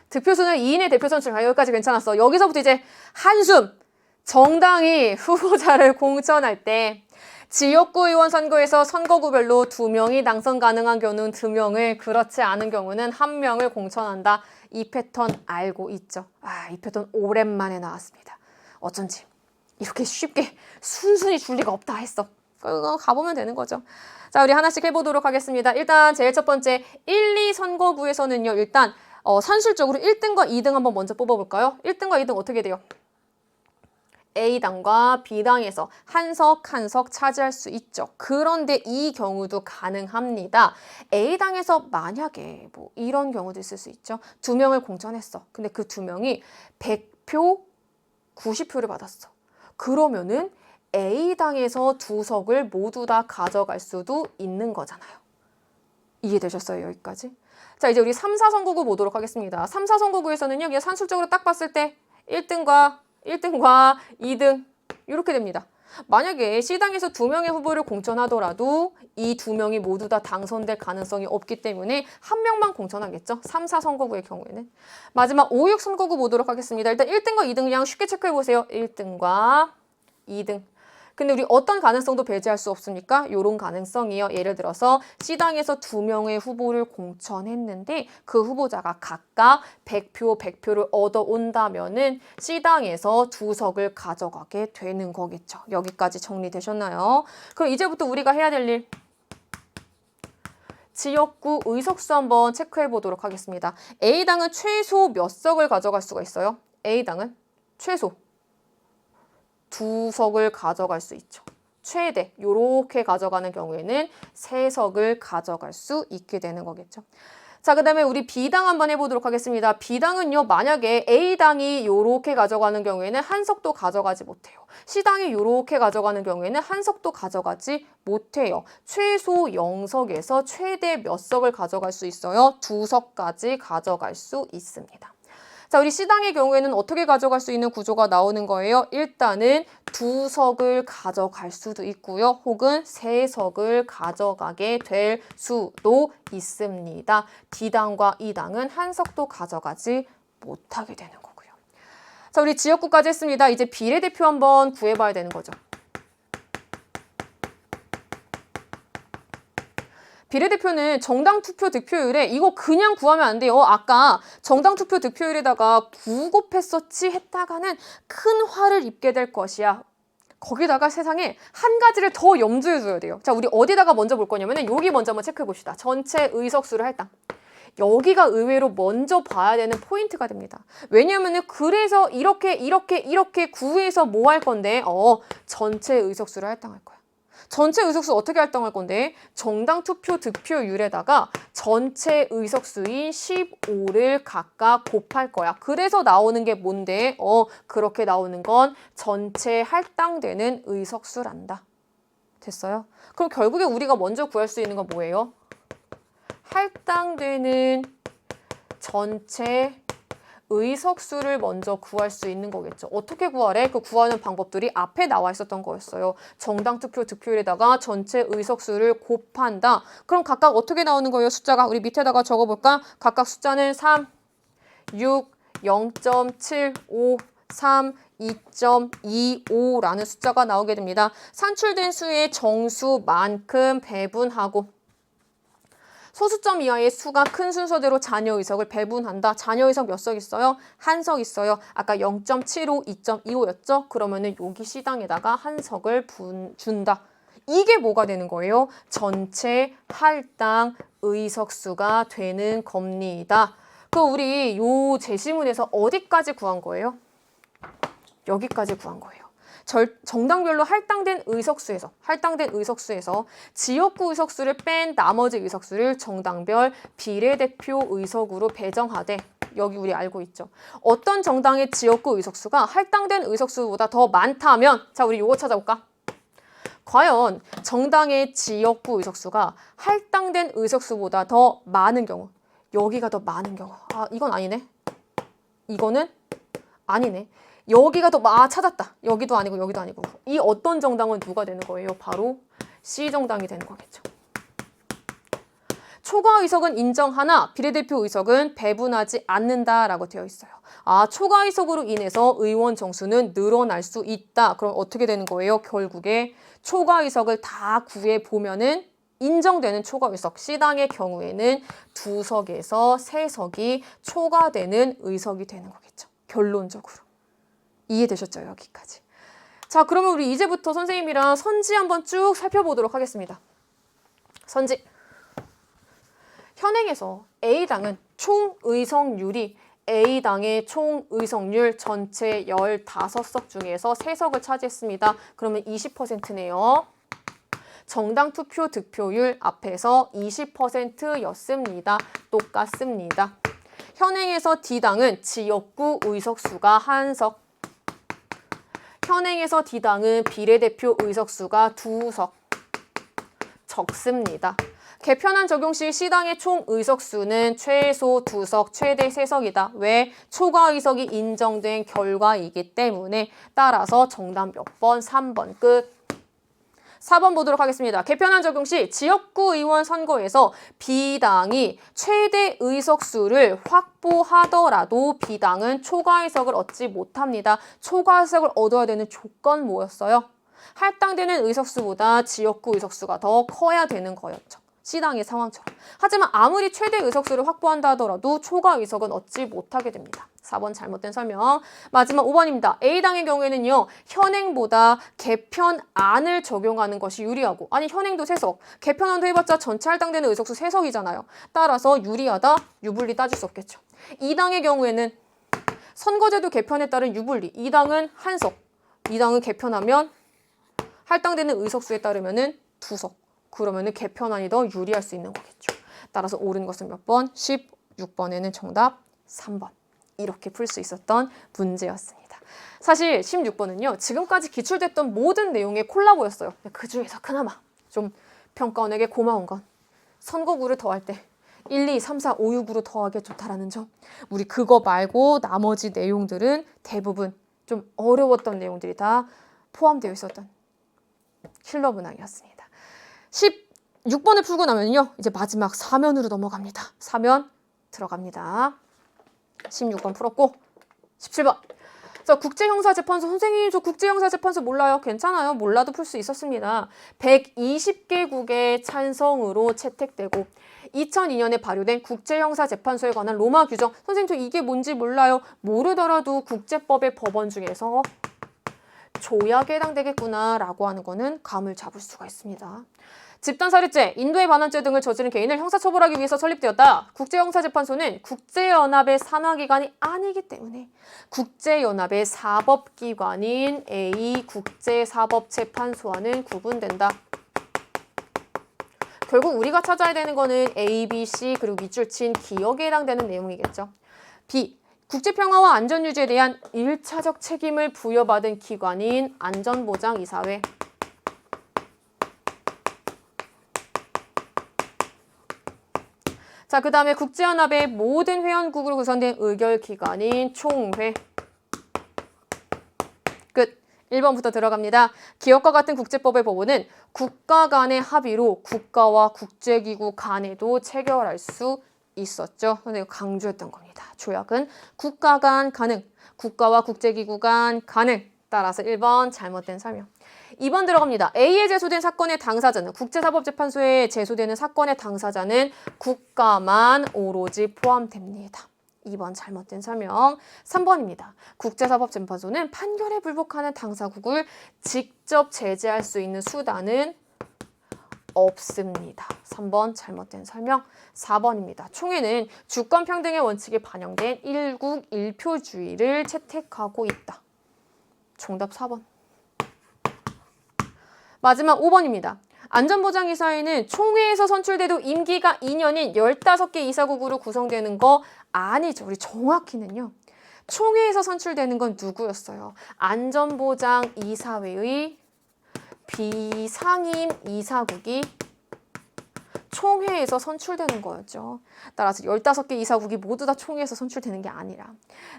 Speaker 1: 득표수는 2인의 대표 선출. 여기까지 괜찮았어. 여기서부터 이제 한숨. 정당이 후보자를 공천할 때 지역구 의원 선거에서 선거구별로 2명이 당선 가능한 경우는 2명을, 그렇지 않은 경우는 1명을 공천한다. 이 패턴 알고 있죠? 이 패턴 오랜만에 나왔습니다. 어쩐지 이렇게 쉽게 순순히 줄 리가 없다 했어. 그거 가보면 되는 거죠. 자, 우리 하나씩 해보도록 하겠습니다. 일단 제일 첫 번째 1, 2 선거구에서는요. 일단 산술적으로 1등과 2등 한번 먼저 뽑아볼까요? 1등과 2등 어떻게 돼요? A당과 B당에서 한 석 차지할 수 있죠. 그런데 이 경우도 가능합니다. A당에서 만약에 뭐 이런 경우도 있을 수 있죠. 2명을 공천했어. 근데 그 2명이 100표, 90표를 받았어. 그러면은 A당에서 2석을 모두 다 가져갈 수도 있는 거잖아요. 이해되셨어요? 여기까지? 자, 이제 우리 3, 4 선거구 보도록 하겠습니다. 3, 4 선거구에서는요. 그냥 산술적으로 딱 봤을 때 1등과 2등 이렇게 됩니다. 만약에 C당에서 2명의 후보를 공천하더라도 이 2명이 모두 다 당선될 가능성이 없기 때문에 1명만 공천하겠죠. 3, 4 선거구의 경우에는. 마지막 5, 6 선거구 보도록 하겠습니다. 일단 1등과 2등 그냥 쉽게 체크해보세요. 1등과 2등. 근데 우리 어떤 가능성도 배제할 수 없습니까? 이런 가능성이요. 예를 들어서 C당에서 2명의 후보를 공천했는데 그 후보자가 각각 100표를 얻어온다면은 C당에서 2석을 가져가게 되는 거겠죠. 여기까지 정리되셨나요? 그럼 이제부터 우리가 해야 될 일. 지역구 의석수 한번 체크해 보도록 하겠습니다. A당은 최소 몇 석을 가져갈 수가 있어요? A당은 최소 2석을 가져갈 수 있죠. 최대 이렇게 가져가는 경우에는 3석을 가져갈 수 있게 되는 거겠죠. 자, 그 다음에 우리 B당 한번 해보도록 하겠습니다. B당은요, 만약에 A당이 요렇게 가져가는 경우에는 한 석도 가져가지 못해요. C당이 요렇게 가져가는 경우에는 한 석도 가져가지 못해요. 최소 0석에서 최대 몇 석을 가져갈 수 있어요? 2석까지 가져갈 수 있습니다. 자, 우리 C당의 경우에는 어떻게 가져갈 수 있는 구조가 나오는 거예요? 일단은 2석을 가져갈 수도 있고요. 혹은 3석을 가져가게 될 수도 있습니다. D당과 E당은 한 석도 가져가지 못하게 되는 거고요. 자, 우리 지역구까지 했습니다. 이제 비례대표 한번 구해봐야 되는 거죠. 비례대표는 정당 투표 득표율에 이거 그냥 구하면 안 돼요. 아까 정당 투표 득표율에다가 9 곱했었지 했다가는 큰 화를 입게 될 것이야. 거기다가 세상에 한 가지를 더 염두에 둬야 돼요. 자, 우리 어디다가 먼저 볼 거냐면은 여기 먼저 한번 체크해 봅시다. 전체 의석수를 할당. 여기가 의외로 먼저 봐야 되는 포인트가 됩니다. 왜냐면은 그래서 이렇게 구해서 뭐 할 건데? 전체 의석수를 할당할 거야. 전체 의석수 어떻게 할당할 건데? 정당 투표 득표율에다가 전체 의석수인 15를 각각 곱할 거야. 그래서 나오는 게 뭔데? 그렇게 나오는 건 전체 할당되는 의석수란다. 됐어요? 그럼 결국에 우리가 먼저 구할 수 있는 건 뭐예요? 할당되는 전체 의석수를 먼저 구할 수 있는 거겠죠. 어떻게 구하래? 그 구하는 방법들이 앞에 나와 있었던 거였어요. 정당 투표 득표율에다가 전체 의석수를 곱한다. 그럼 각각 어떻게 나오는 거예요? 숫자가 우리 밑에다가 적어볼까? 각각 숫자는 3, 6, 0.75, 3, 2.25라는 숫자가 나오게 됩니다. 산출된 수의 정수만큼 배분하고 소수점 이하의 수가 큰 순서대로 잔여 의석을 배분한다. 잔여 의석 몇 석 있어요? 한 석 있어요. 아까 0.75, 2.25였죠? 그러면은 여기 C당에다가 한 석을 준다. 이게 뭐가 되는 거예요? 전체 할당 의석수가 되는 겁니다. 그 우리 요 제시문에서 어디까지 구한 거예요? 여기까지 구한 거예요. 정당별로 할당된 의석수에서 지역구 의석수를 뺀 나머지 의석수를 정당별 비례대표 의석으로 배정하되, 여기 우리 알고 있죠. 어떤 정당의 지역구 의석수가 할당된 의석수보다 더 많다면, 자, 우리 요거 찾아볼까? 과연 정당의 지역구 의석수가 할당된 의석수보다 더 많은 경우, 여기가 더 많은 경우, 이건 아니네. 이거는 아니네. 여기가 더 찾았다. 여기도 아니고 여기도 아니고. 이 어떤 정당은 누가 되는 거예요? 바로 C정당이 되는 거겠죠. 초과 의석은 인정하나 비례대표 의석은 배분하지 않는다라고 되어 있어요. 초과 의석으로 인해서 의원 정수는 늘어날 수 있다. 그럼 어떻게 되는 거예요? 결국에 초과 의석을 다 구해보면은 인정되는 초과 의석, C당의 경우에는 2석에서 3석이 초과되는 의석이 되는 거겠죠. 결론적으로. 이해되셨죠? 여기까지. 자, 그러면 우리 이제부터 선생님이랑 선지 한번 쭉 살펴보도록 하겠습니다. 선지. 현행에서 A당은 총 의석률이 A당의 총 의석률 전체 15석 중에서 3석을 차지했습니다. 그러면 20%네요. 정당 투표 득표율 앞에서 20%였습니다. 똑같습니다. 현행에서 D당은 지역구 의석수가 1석, 현행에서 D당은 비례대표 의석수가 2석, 적습니다. 개편안 적용 시 C당의 총 의석수는 최소 2석, 최대 3석이다. 왜? 초과 의석이 인정된 결과이기 때문에. 따라서 정답 몇 번? 3번 끝. 4번 보도록 하겠습니다. 개편안 적용 시 지역구 의원 선거에서 B당이 최대 의석수를 확보하더라도 B당은 초과 의석을 얻지 못합니다. 초과 의석을 얻어야 되는 조건 뭐였어요? 할당되는 의석수보다 지역구 의석수가 더 커야 되는 거였죠. C당의 상황처럼. 하지만 아무리 최대 의석수를 확보한다 하더라도 초과 의석은 얻지 못하게 됩니다. 4번 잘못된 설명. 마지막 5번입니다. A당의 경우에는요. 현행보다 개편안을 적용하는 것이 유리하고, 아니 현행도 3석, 개편안도 해봤자 전체 할당되는 의석수 3석이잖아요. 따라서 유리하다, 유불리 따질 수 없겠죠. 2당의 경우에는 선거제도 개편에 따른 유불리, 2당은 1석, 2당은 개편하면 할당되는 의석수에 따르면은 2석. 그러면은 개편안이 더 유리할 수 있는 거겠죠. 따라서 옳은 것은 몇 번? 16번에는 정답 3번. 이렇게 풀 수 있었던 문제였습니다. 사실 16번은요. 지금까지 기출됐던 모든 내용의 콜라보였어요. 그 중에서 그나마 좀 평가원에게 고마운 건 선거구를 더할 때 1, 2, 3, 4, 5, 6으로 더하기 좋다라는 점. 우리 그거 말고 나머지 내용들은 대부분 좀 어려웠던 내용들이 다 포함되어 있었던 킬러 문항이었습니다. 16번을 풀고 나면요. 이제 마지막 사면으로 넘어갑니다. 사면 들어갑니다. 16번 풀었고 17번. 자, 국제형사재판소. 선생님 저 국제형사재판소 몰라요. 괜찮아요. 몰라도 풀 수 있었습니다. 120개국의 찬성으로 채택되고 2002년에 발효된 국제형사재판소에 관한 로마 규정. 선생님 저 이게 뭔지 몰라요. 모르더라도 국제법의 법원 중에서 조약에 해당되겠구나 라고 하는 거는 감을 잡을 수가 있습니다. 집단살인죄, 인도의 반환죄 등을 저지른 개인을 형사처벌하기 위해서 설립되었다. 국제형사재판소는 국제연합의 산하기관이 아니기 때문에 국제연합의 사법기관인 A 국제사법재판소와는 구분된다. 결국 우리가 찾아야 되는 거는 A, B, C 그리고 밑줄 친 기억에 해당되는 내용이겠죠. B. 국제평화와 안전유지에 대한 1차적 책임을 부여받은 기관인 안전보장이사회. 자, 그 다음에 국제연합의 모든 회원국으로 구성된 의결기관인 총회. 끝. 1번부터 들어갑니다. 기업과 같은 국제법의 법원은 국가 간의 합의로 국가와 국제기구 간에도 체결할 수 있었죠. 선생님 강조했던 겁니다. 조약은 국가 간 가능, 국가와 국제기구 간 가능. 따라서 1번 잘못된 설명. 2번 들어갑니다. A에 제소된 사건의 당사자는 국제사법재판소에 제소되는 사건의 당사자는 국가만 오로지 포함됩니다. 2번 잘못된 설명. 3번입니다. 국제사법재판소는 판결에 불복하는 당사국을 직접 제재할 수 있는 수단은 없습니다. 3번 잘못된 설명. 4번입니다. 총회는 주권평등의 원칙이 반영된 일국 일표주의를 채택하고 있다. 정답 4번. 마지막 5번입니다. 안전보장이사회는 총회에서 선출돼도 임기가 2년인 15개 이사국으로 구성되는 거 아니죠. 우리 정확히는요. 총회에서 선출되는 건 누구였어요? 안전보장이사회의 비상임 이사국이 총회에서 선출되는 거였죠. 따라서 15개 이사국이 모두 다 총회에서 선출되는 게 아니라.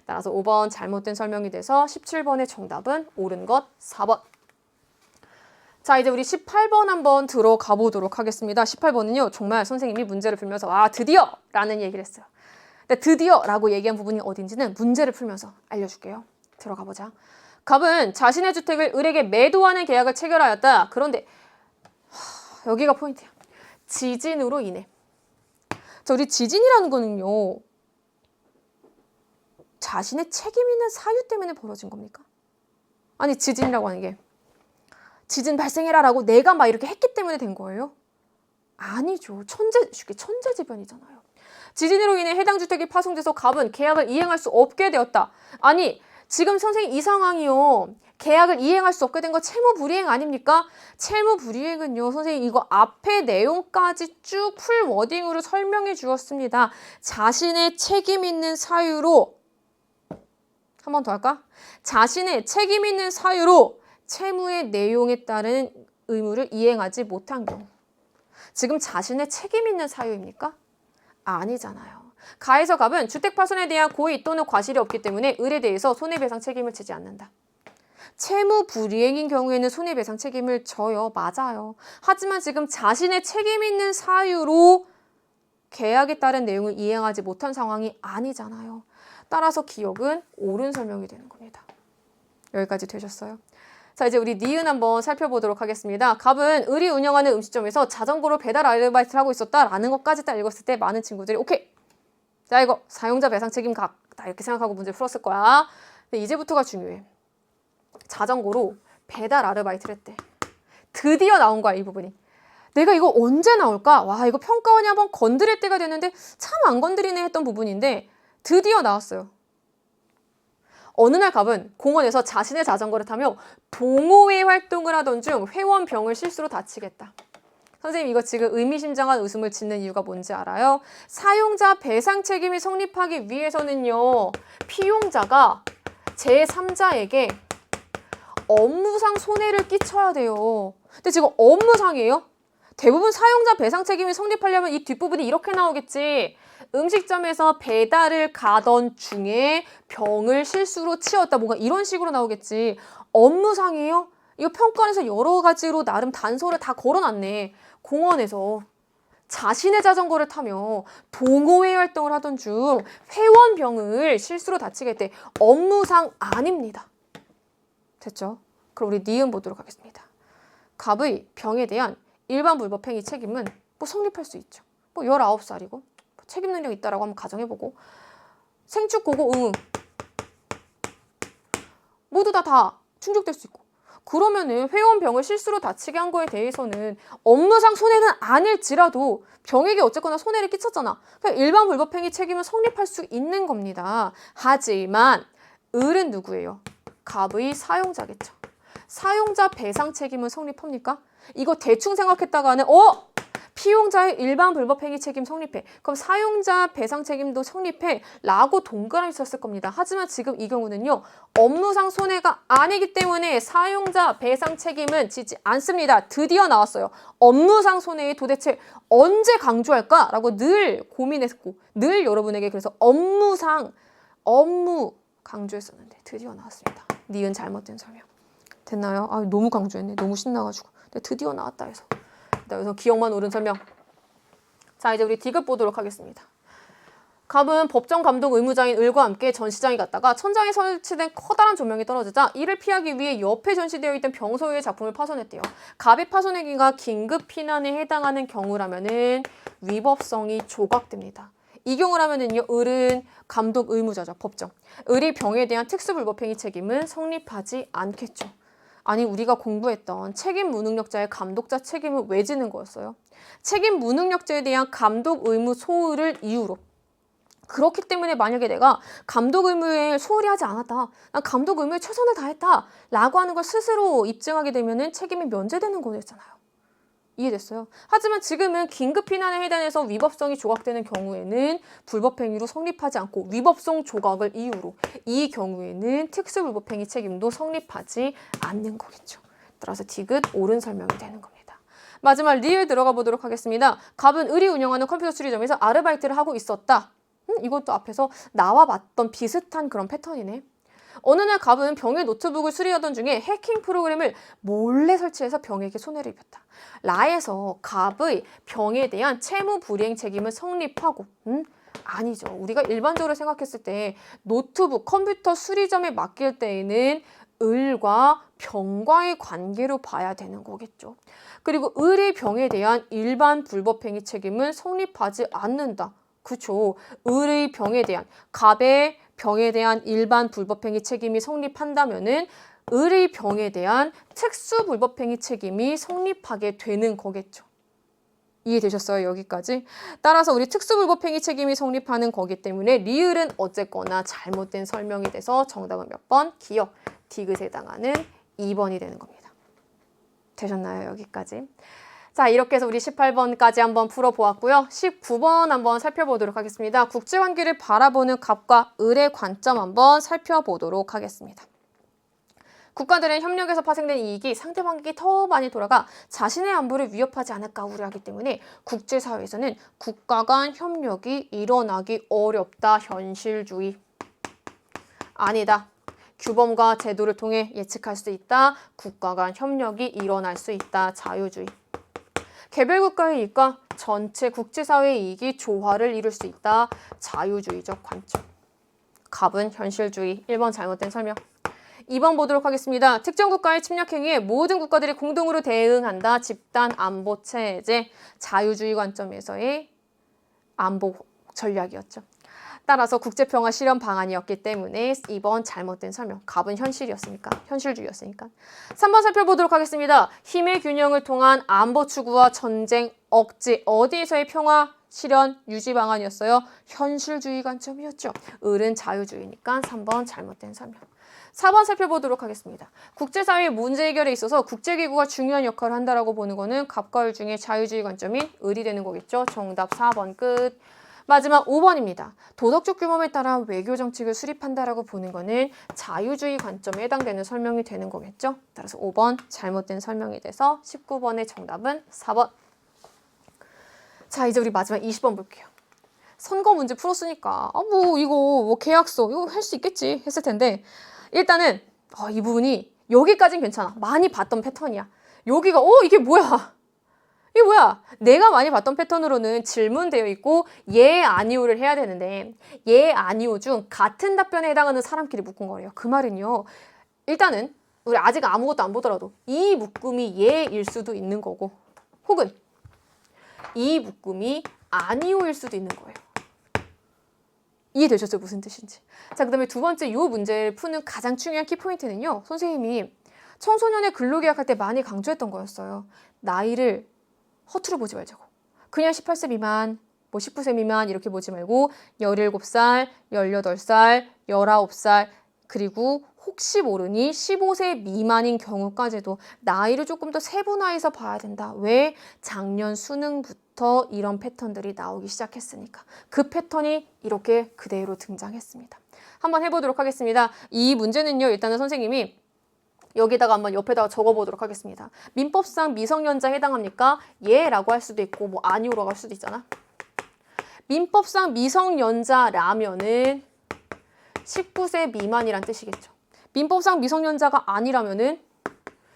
Speaker 1: 따라서 5번 잘못된 설명이 돼서 17번의 정답은 옳은 것 4번. 자, 이제 우리 18번 한번 들어가 보도록 하겠습니다. 18번은요. 정말 선생님이 문제를 풀면서 아, 드디어! 라는 얘기를 했어요. 근데 드디어! 라고 얘기한 부분이 어딘지는 문제를 풀면서 알려줄게요. 들어가 보자. 갑은 자신의 주택을 을에게 매도하는 계약을 체결하였다. 그런데 여기가 포인트야. 지진으로 인해. 자, 우리 지진이라는 거는요. 자신의 책임 있는 사유 때문에 벌어진 겁니까? 아니, 지진이라고 하는 게 지진 발생해라 라고 내가 막 이렇게 했기 때문에 된 거예요? 아니죠. 천재지변이잖아요. 지진으로 인해 해당 주택이 파손돼서 갑은 계약을 이행할 수 없게 되었다. 아니, 지금 선생님 이 상황이요. 계약을 이행할 수 없게 된 거 채무불이행 아닙니까? 채무불이행은요. 선생님 이거 앞에 내용까지 쭉 풀 워딩으로 설명해 주었습니다. 자신의 책임 있는 사유로 한 번 더 할까? 자신의 책임 있는 사유로 채무의 내용에 따른 의무를 이행하지 못한 경우. 지금 자신의 책임 있는 사유입니까? 아니잖아요. 가에서 갑은 주택 파손에 대한 고의 또는 과실이 없기 때문에 을에 대해서 손해배상 책임을 지지 않는다. 채무 불이행인 경우에는 손해배상 책임을 져요. 맞아요. 하지만 지금 자신의 책임 있는 사유로 계약에 따른 내용을 이행하지 못한 상황이 아니잖아요. 따라서 기억은 옳은 설명이 되는 겁니다. 여기까지 되셨어요? 자, 이제 우리 니은 한번 살펴보도록 하겠습니다. 갑은 을이 운영하는 음식점에서 자전거로 배달 아르바이트를 하고 있었다라는 것까지 딱 읽었을 때 많은 친구들이 오케이! 자, 이거 사용자 배상 책임 각. 다 이렇게 생각하고 문제를 풀었을 거야. 근데 이제부터가 중요해. 자전거로 배달 아르바이트를 했대. 드디어 나온 거야, 이 부분이. 내가 이거 언제 나올까? 와, 이거 평가원이 한번 건드릴 때가 됐는데 참 안 건드리네 했던 부분인데 드디어 나왔어요. 어느 날 갑은 공원에서 자신의 자전거를 타며 동호회 활동을 하던 중 회원병을 실수로 다치겠다. 선생님 이거 지금 의미심장한 웃음을 짓는 이유가 뭔지 알아요? 사용자 배상 책임이 성립하기 위해서는요. 피용자가 제3자에게 업무상 손해를 끼쳐야 돼요. 근데 지금 업무상이에요? 대부분 사용자 배상 책임이 성립하려면 이 뒷부분이 이렇게 나오겠지. 음식점에서 배달을 가던 중에 병을 실수로 치웠다. 뭔가 이런 식으로 나오겠지. 업무상이에요? 이거 평가원에서 여러 가지로 나름 단서를 다 걸어놨네. 공원에서 자신의 자전거를 타며 동호회 활동을 하던 중 회원병을 실수로 다치게 돼. 업무상 아닙니다. 됐죠? 그럼 우리 니은 보도록 하겠습니다. 갑의 병에 대한 일반 불법행위 책임은 뭐 성립할 수 있죠. 뭐 19살이고 책임 능력 있다라고 한번 가정해보고 생축 고고 응응 모두 다 충족될 수 있고 그러면은 회원병을 실수로 다치게 한 거에 대해서는 업무상 손해는 아닐지라도 병에게 어쨌거나 손해를 끼쳤잖아. 그러니까 일반 불법행위 책임은 성립할 수 있는 겁니다. 하지만 을은 누구예요? 갑의 사용자겠죠. 사용자 배상 책임은 성립합니까? 이거 대충 생각했다가는 피용자의 일반 불법행위 책임 성립해. 그럼 사용자 배상 책임도 성립해 라고 동그라미 썼을 겁니다. 하지만 지금 이 경우는요. 업무상 손해가 아니기 때문에 사용자 배상 책임은 지지 않습니다. 드디어 나왔어요. 업무상 손해에 도대체 언제 강조할까? 라고 늘 고민했고 늘 여러분에게 그래서 업무 강조했었는데 드디어 나왔습니다. 니은 잘못된 설명. 됐나요? 아, 너무 강조했네. 너무 신나가지고. 근데 드디어 나왔다 해서. 그래서 기억만 옳은 설명. 자, 이제 우리 D급 보도록 하겠습니다. 갑은 법정 감독 의무자인 을과 함께 전시장에 갔다가 천장에 설치된 커다란 조명이 떨어지자 이를 피하기 위해 옆에 전시되어 있던 병소의 작품을 파손했대요. 갑의 파손 행위가 긴급 피난에 해당하는 경우라면은 위법성이 조각됩니다. 이 경우라면은요, 을은 감독 의무자죠, 법정. 을이 병에 대한 특수불법행위 책임은 성립하지 않겠죠. 아니 우리가 공부했던 책임 무능력자의 감독자 책임을 왜 지는 거였어요? 책임 무능력자에 대한 감독 의무 소홀을 이유로. 그렇기 때문에 만약에 내가 감독 의무에 소홀히 하지 않았다. 난 감독 의무에 최선을 다했다. 라고 하는 걸 스스로 입증하게 되면 책임이 면제되는 거였잖아요. 이해됐어요? 하지만 지금은 긴급 피난에 해당해서 위법성이 조각되는 경우에는 불법행위로 성립하지 않고 위법성 조각을 이유로 이 경우에는 특수불법행위 책임도 성립하지 않는 거겠죠. 따라서 디귿 옳은 설명이 되는 겁니다. 마지막 리을 들어가 보도록 하겠습니다. 갑은 을이 운영하는 컴퓨터 수리점에서 아르바이트를 하고 있었다. 이것도 앞에서 나와 봤던 비슷한 그런 패턴이네. 어느 날 갑은 병의 노트북을 수리하던 중에 해킹 프로그램을 몰래 설치해서 병에게 손해를 입혔다. 라에서 갑의 병에 대한 채무 불이행 책임을 성립하고 아니죠. 우리가 일반적으로 생각했을 때 노트북, 컴퓨터 수리점에 맡길 때에는 을과 병과의 관계로 봐야 되는 거겠죠. 그리고 을의 병에 대한 일반 불법행위 책임은 성립하지 않는다. 그렇죠. 을의 병에 대한 갑의 병에 대한 일반 불법행위 책임이 성립한다면은 을의 병에 대한 특수 불법행위 책임이 성립하게 되는 거겠죠. 이해되셨어요? 여기까지? 따라서 우리 특수 불법행위 책임이 성립하는 거기 때문에 리을은 어쨌거나 잘못된 설명이 돼서 정답은 몇 번? 기억, 디귿에 해당하는 2번이 되는 겁니다. 되셨나요? 여기까지? 자, 이렇게 해서 우리 18번까지 한번 풀어보았고요. 19번 한번 살펴보도록 하겠습니다. 국제관계를 바라보는 갑과 을의 관점 한번 살펴보도록 하겠습니다. 국가들은 협력에서 파생된 이익이 상대방에게 더 많이 돌아가 자신의 안보를 위협하지 않을까 우려하기 때문에 국제사회에서는 국가 간 협력이 일어나기 어렵다. 현실주의. 아니다. 규범과 제도를 통해 예측할 수 있다. 국가 간 협력이 일어날 수 있다. 자유주의. 개별 국가의 이익과 전체 국제사회의 이익이 조화를 이룰 수 있다. 자유주의적 관점. 갑은 현실주의. 1번 잘못된 설명. 2번 보도록 하겠습니다. 특정 국가의 침략 행위에 모든 국가들이 공동으로 대응한다. 집단 안보 체제. 자유주의 관점에서의 안보 전략이었죠. 따라서 국제평화 실현 방안이었기 때문에 2번 잘못된 설명. 갑은 현실이었으니까. 현실주의였으니까. 3번 살펴보도록 하겠습니다. 힘의 균형을 통한 안보 추구와 전쟁 억제. 어디에서의 평화 실현 유지 방안이었어요? 현실주의 관점이었죠. 을은 자유주의니까 3번 잘못된 설명. 4번 살펴보도록 하겠습니다. 국제사회 문제 해결에 있어서 국제기구가 중요한 역할을 한다라고 보는 거는 갑과 을 중에 자유주의 관점인 을이 되는 거겠죠. 정답 4번 끝. 마지막 5번입니다. 도덕적 규범에 따라 외교 정책을 수립한다라고 보는 거는 자유주의 관점에 해당되는 설명이 되는 거겠죠. 따라서 5번 잘못된 설명이 돼서 19번의 정답은 4번. 자, 이제 우리 마지막 20번 볼게요. 선거 문제 풀었으니까 이거 계약서 이거 할 수 있겠지 했을 텐데 일단은 이 부분이 여기까진 괜찮아. 많이 봤던 패턴이야. 여기가 이게 뭐야? 이게 뭐야? 내가 많이 봤던 패턴으로는 질문되어 있고 예, 아니오를 해야 되는데 예, 아니오 중 같은 답변에 해당하는 사람끼리 묶은 거예요. 그 말은요. 일단은 우리 아직 아무것도 안 보더라도 이 묶음이 예일 수도 있는 거고 혹은 이 묶음이 아니오일 수도 있는 거예요. 이해되셨어요? 무슨 뜻인지. 자, 그 다음에 두 번째 이 문제를 푸는 가장 중요한 키포인트는요. 선생님이 청소년의 근로계약할 때 많이 강조했던 거였어요. 나이를 허투루 보지 말자고. 그냥 18세 미만, 19세 미만 이렇게 보지 말고 17살, 18살, 19살 그리고 혹시 모르니 15세 미만인 경우까지도 나이를 조금 더 세분화해서 봐야 된다. 왜? 작년 수능부터 이런 패턴들이 나오기 시작했으니까. 그 패턴이 이렇게 그대로 등장했습니다. 한번 해보도록 하겠습니다. 이 문제는요. 일단은 선생님이 여기다가 한번 옆에다가 적어보도록 하겠습니다. 민법상 미성년자에 해당합니까? 예 라고 할 수도 있고 아니오라고 할 수도 있잖아. 민법상 미성년자라면은 19세 미만이란 뜻이겠죠. 민법상 미성년자가 아니라면은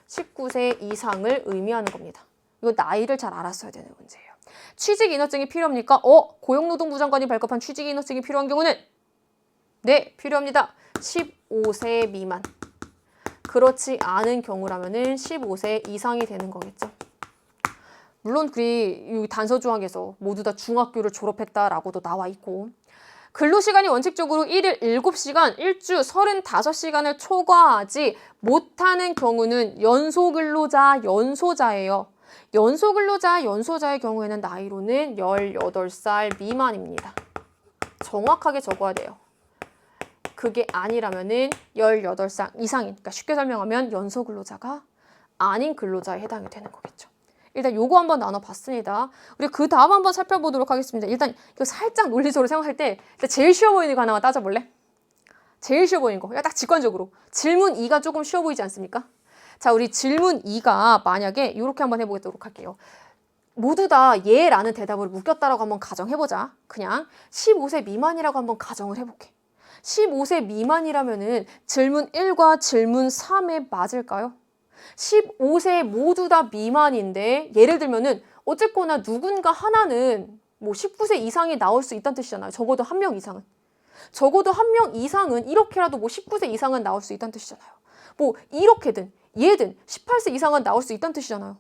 Speaker 1: 19세 이상을 의미하는 겁니다. 이거 나이를 잘 알았어야 되는 문제예요. 취직인허증이 필요합니까? 고용노동부 장관이 발급한 취직인허증이 필요한 경우는 네, 필요합니다. 15세 미만. 그렇지 않은 경우라면은 15세 이상이 되는 거겠죠. 물론 이 단서 조항에서 모두 다 중학교를 졸업했다라고도 나와 있고 근로시간이 원칙적으로 1일 7시간, 일주 35시간을 초과하지 못하는 경우는 연소근로자, 연소자예요. 연소근로자, 연소자의 경우에는 나이로는 18살 미만입니다. 정확하게 적어야 돼요. 그게 아니라면은 18살 이상인, 그러니까 쉽게 설명하면 연소근로자가 아닌 근로자에 해당이 되는 거겠죠. 일단 요거 한번 나눠봤습니다. 우리 그 다음 한번 살펴보도록 하겠습니다. 일단 이거 살짝 논리적으로 생각할 때 일단 제일 쉬워 보이는 거 하나만 따져볼래? 제일 쉬워 보이는 거. 딱 직관적으로. 질문 2가 조금 쉬워 보이지 않습니까? 자, 우리 질문 2가 만약에 이렇게 한번 해보도록 할게요. 모두 다 예라는 대답을 묶였다라고 한번 가정해보자. 그냥 15세 미만이라고 한번 가정을 해볼게. 15세 미만이라면은 질문 1과 질문 3에 맞을까요? 15세 모두 다 미만인데 예를 들면은 어쨌거나 누군가 하나는 19세 이상이 나올 수 있다는 뜻이잖아요. 적어도 한 명 이상은. 적어도 한 명 이상은 이렇게라도 19세 이상은 나올 수 있다는 뜻이잖아요. 이렇게든 얘든 18세 이상은 나올 수 있다는 뜻이잖아요.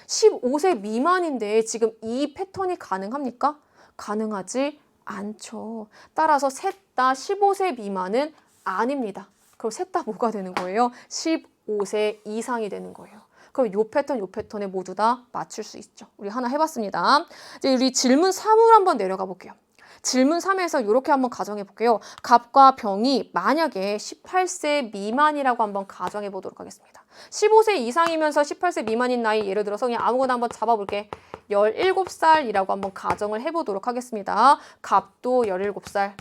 Speaker 1: 15세 미만인데 지금 이 패턴이 가능합니까? 가능하지 않죠. 따라서 셋 다 15세 미만은 아닙니다. 그럼 셋 다 뭐가 되는 거예요? 15세 이상이 되는 거예요. 그럼 요 패턴에 모두 다 맞출 수 있죠. 우리 하나 해봤습니다. 이제 우리 질문 3으로 한번 내려가 볼게요. 질문 3에서 이렇게 한번 가정해 볼게요. 갑과 병이 만약에 18세 미만이라고 한번 가정해 보도록 하겠습니다. 15세 이상이면서 18세 미만인 나이 예를 들어서 그냥 아무거나 한번 잡아볼게. 17살이라고 한번 가정을 해보도록 하겠습니다. 갑도 17살,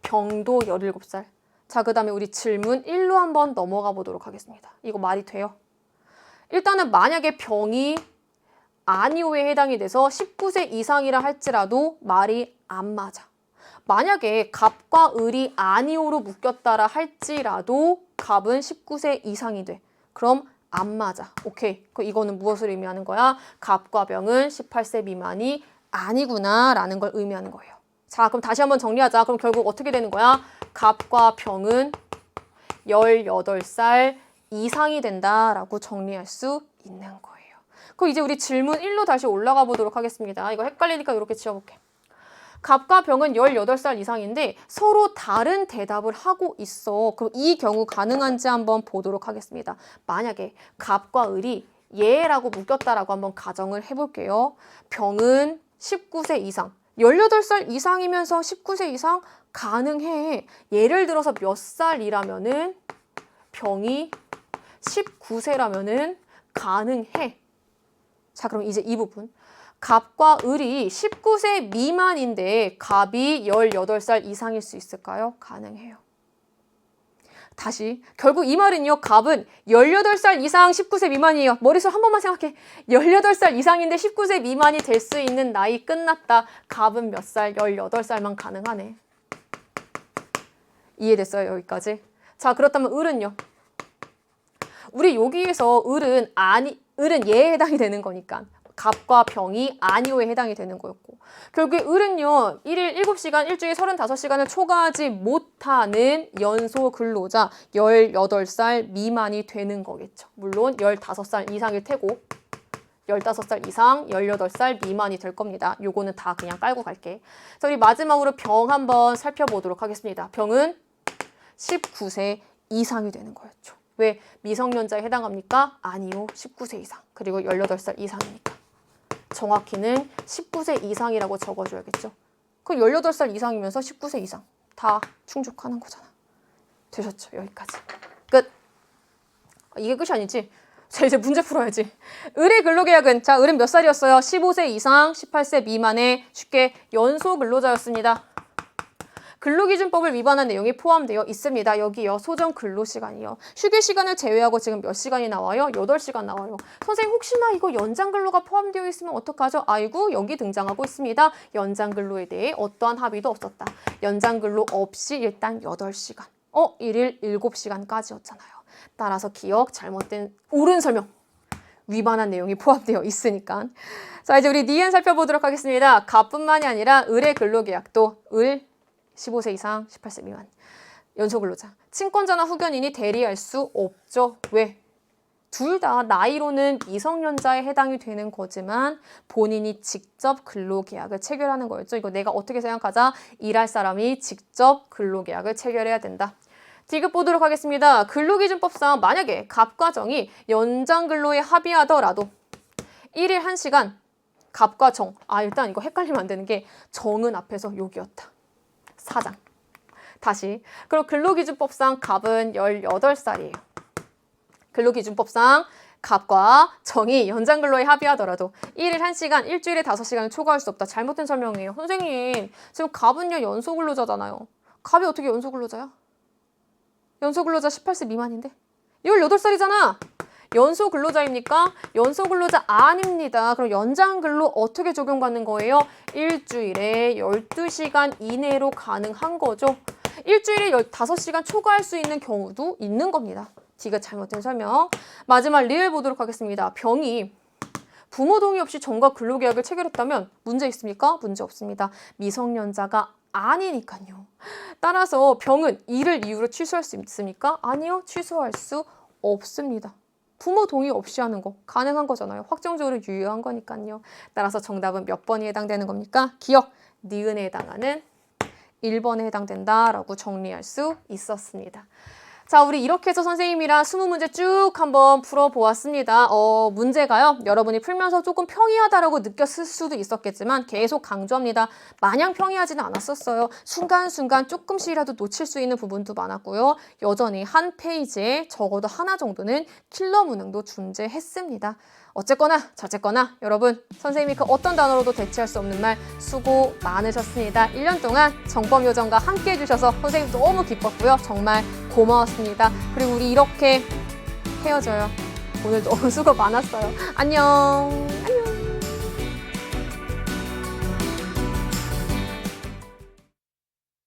Speaker 1: 병도 17살. 자, 그 다음에 우리 질문 1로 한번 넘어가 보도록 하겠습니다. 이거 말이 돼요? 일단은 만약에 병이 아니오에 해당이 돼서 19세 이상이라 할지라도 말이 안 맞아. 만약에 갑과 을이 아니오로 묶였다라 할지라도 갑은 19세 이상이 돼. 그럼 안 맞아. 오케이. 이거는 무엇을 의미하는 거야? 갑과 병은 18세 미만이 아니구나 라는 걸 의미하는 거예요. 자, 그럼 다시 한번 정리하자. 그럼 결국 어떻게 되는 거야? 갑과 병은 18살 이상이 된다라고 정리할 수 있는 거예요. 그럼 이제 우리 질문 1로 다시 올라가 보도록 하겠습니다. 이거 헷갈리니까 이렇게 지어볼게. 갑과 병은 18살 이상인데 서로 다른 대답을 하고 있어. 그럼 이 경우 가능한지 한번 보도록 하겠습니다. 만약에 갑과 을이 예라고 묶였다라고 한번 가정을 해볼게요. 병은 19세 이상, 18살 이상이면서 19세 이상 가능해. 예를 들어서 몇 살이라면은 병이 19세라면은 가능해. 자, 그럼 이제 이 부분. 갑과 을이 19세 미만인데 갑이 18살 이상일 수 있을까요? 가능해요. 다시 결국 이 말은요. 갑은 18살 이상 19세 미만이에요. 머릿속 한 번만 생각해. 18살 이상인데 19세 미만이 될 수 있는 나이 끝났다. 갑은 몇 살? 18살만 가능하네. 이해됐어요? 여기까지? 자, 그렇다면 을은요. 우리 여기에서 을은 예에 해당이 되는 거니까 갑과 병이 아니오에 해당이 되는 거였고, 결국에 을은요 1일 7시간 일주일 35시간을 초과하지 못하는 연소 근로자 18살 미만이 되는 거겠죠. 물론 15살 이상일 테고 15살 이상 18살 미만이 될 겁니다. 요거는 다 그냥 깔고 갈게. 자, 우리 마지막으로 병 한번 살펴보도록 하겠습니다. 병은 19세 이상이 되는 거였죠. 왜? 미성년자에 해당합니까? 아니요. 19세 이상. 그리고 18살 이상이니까. 정확히는 19세 이상이라고 적어줘야겠죠. 그럼 18살 이상이면서 19세 이상. 다 충족하는 거잖아. 되셨죠? 여기까지. 끝. 이게 끝이 아니지? 자, 이제 문제 풀어야지. 을의 근로계약은, 자, 을은 몇 살이었어요? 15세 이상, 18세 미만의 쉽게 연소 근로자였습니다. 근로기준법을 위반한 내용이 포함되어 있습니다. 여기요. 소정 근로시간이요. 휴게 시간을 제외하고 지금 몇 시간이 나와요? 8시간 나와요. 선생님 혹시나 이거 연장 근로가 포함되어 있으면 어떡하죠? 아이고, 여기 등장하고 있습니다. 연장 근로에 대해 어떠한 합의도 없었다. 연장 근로 없이 일단 8시간. 1일 7시간까지였잖아요. 따라서 기억, 잘못된 옳은 설명. 위반한 내용이 포함되어 있으니까. 자, 이제 우리 니은 살펴보도록 하겠습니다. 갑뿐만이 아니라 을의 근로계약도 을 15세 이상, 18세 미만. 연소근로자. 친권자나 후견인이 대리할 수 없죠. 왜? 둘 다 나이로는 미성년자에 해당이 되는 거지만 본인이 직접 근로계약을 체결하는 거였죠. 이거 내가 어떻게 생각하자? 일할 사람이 직접 근로계약을 체결해야 된다. 디귿 보도록 하겠습니다. 근로기준법상 만약에 갑과 정이 연장근로에 합의하더라도 1일 1시간 갑과 정. 일단 이거 헷갈리면 안 되는 게 정은 앞에서 여기였다. 사장. 다시. 그럼 근로기준법상 갑은 18살이에요. 근로기준법상 갑과 정이 연장근로에 합의하더라도 1일 1시간, 일주일에 5시간을 초과할 수 없다. 잘못된 설명이에요. 선생님, 지금 갑은요 연소근로자잖아요. 갑이 어떻게 연소근로자야? 연소근로자 18세 미만인데? 18살이잖아. 연소근로자입니까? 연소근로자 아닙니다. 그럼 연장근로 어떻게 적용받는 거예요? 일주일에 12시간 이내로 가능한 거죠. 일주일에 15시간 초과할 수 있는 경우도 있는 겁니다. 디귿 잘못된 설명. 마지막 리을 보도록 하겠습니다. 병이 부모 동의 없이 정과 근로계약을 체결했다면 문제 있습니까? 문제 없습니다. 미성년자가 아니니까요. 따라서 병은 이를 이유로 취소할 수 있습니까? 아니요. 취소할 수 없습니다. 부모 동의 없이 하는 거 가능한 거잖아요. 확정적으로 유효한 거니까요. 따라서 정답은 몇 번이 해당되는 겁니까? 기억, 니은에 해당하는 1번에 해당된다라고 정리할 수 있었습니다. 자, 우리 이렇게 해서 선생님이랑 20문제 쭉 한번 풀어보았습니다. 문제가요. 여러분이 풀면서 조금 평이하다라고 느꼈을 수도 있었겠지만 계속 강조합니다. 마냥 평이하지는 않았었어요. 순간순간 조금씩이라도 놓칠 수 있는 부분도 많았고요. 여전히 한 페이지에 적어도 하나 정도는 킬러 무능도 존재했습니다. 어쨌거나 저쨌거나 여러분 선생님이 그 어떤 단어로도 대체할 수 없는 말 수고 많으셨습니다. 1년 동안 정법요정과 함께 해주셔서 선생님 너무 기뻤고요. 정말 고마웠습니다. 그리고 우리 이렇게 헤어져요. 오늘 너무 수고 많았어요. 안녕.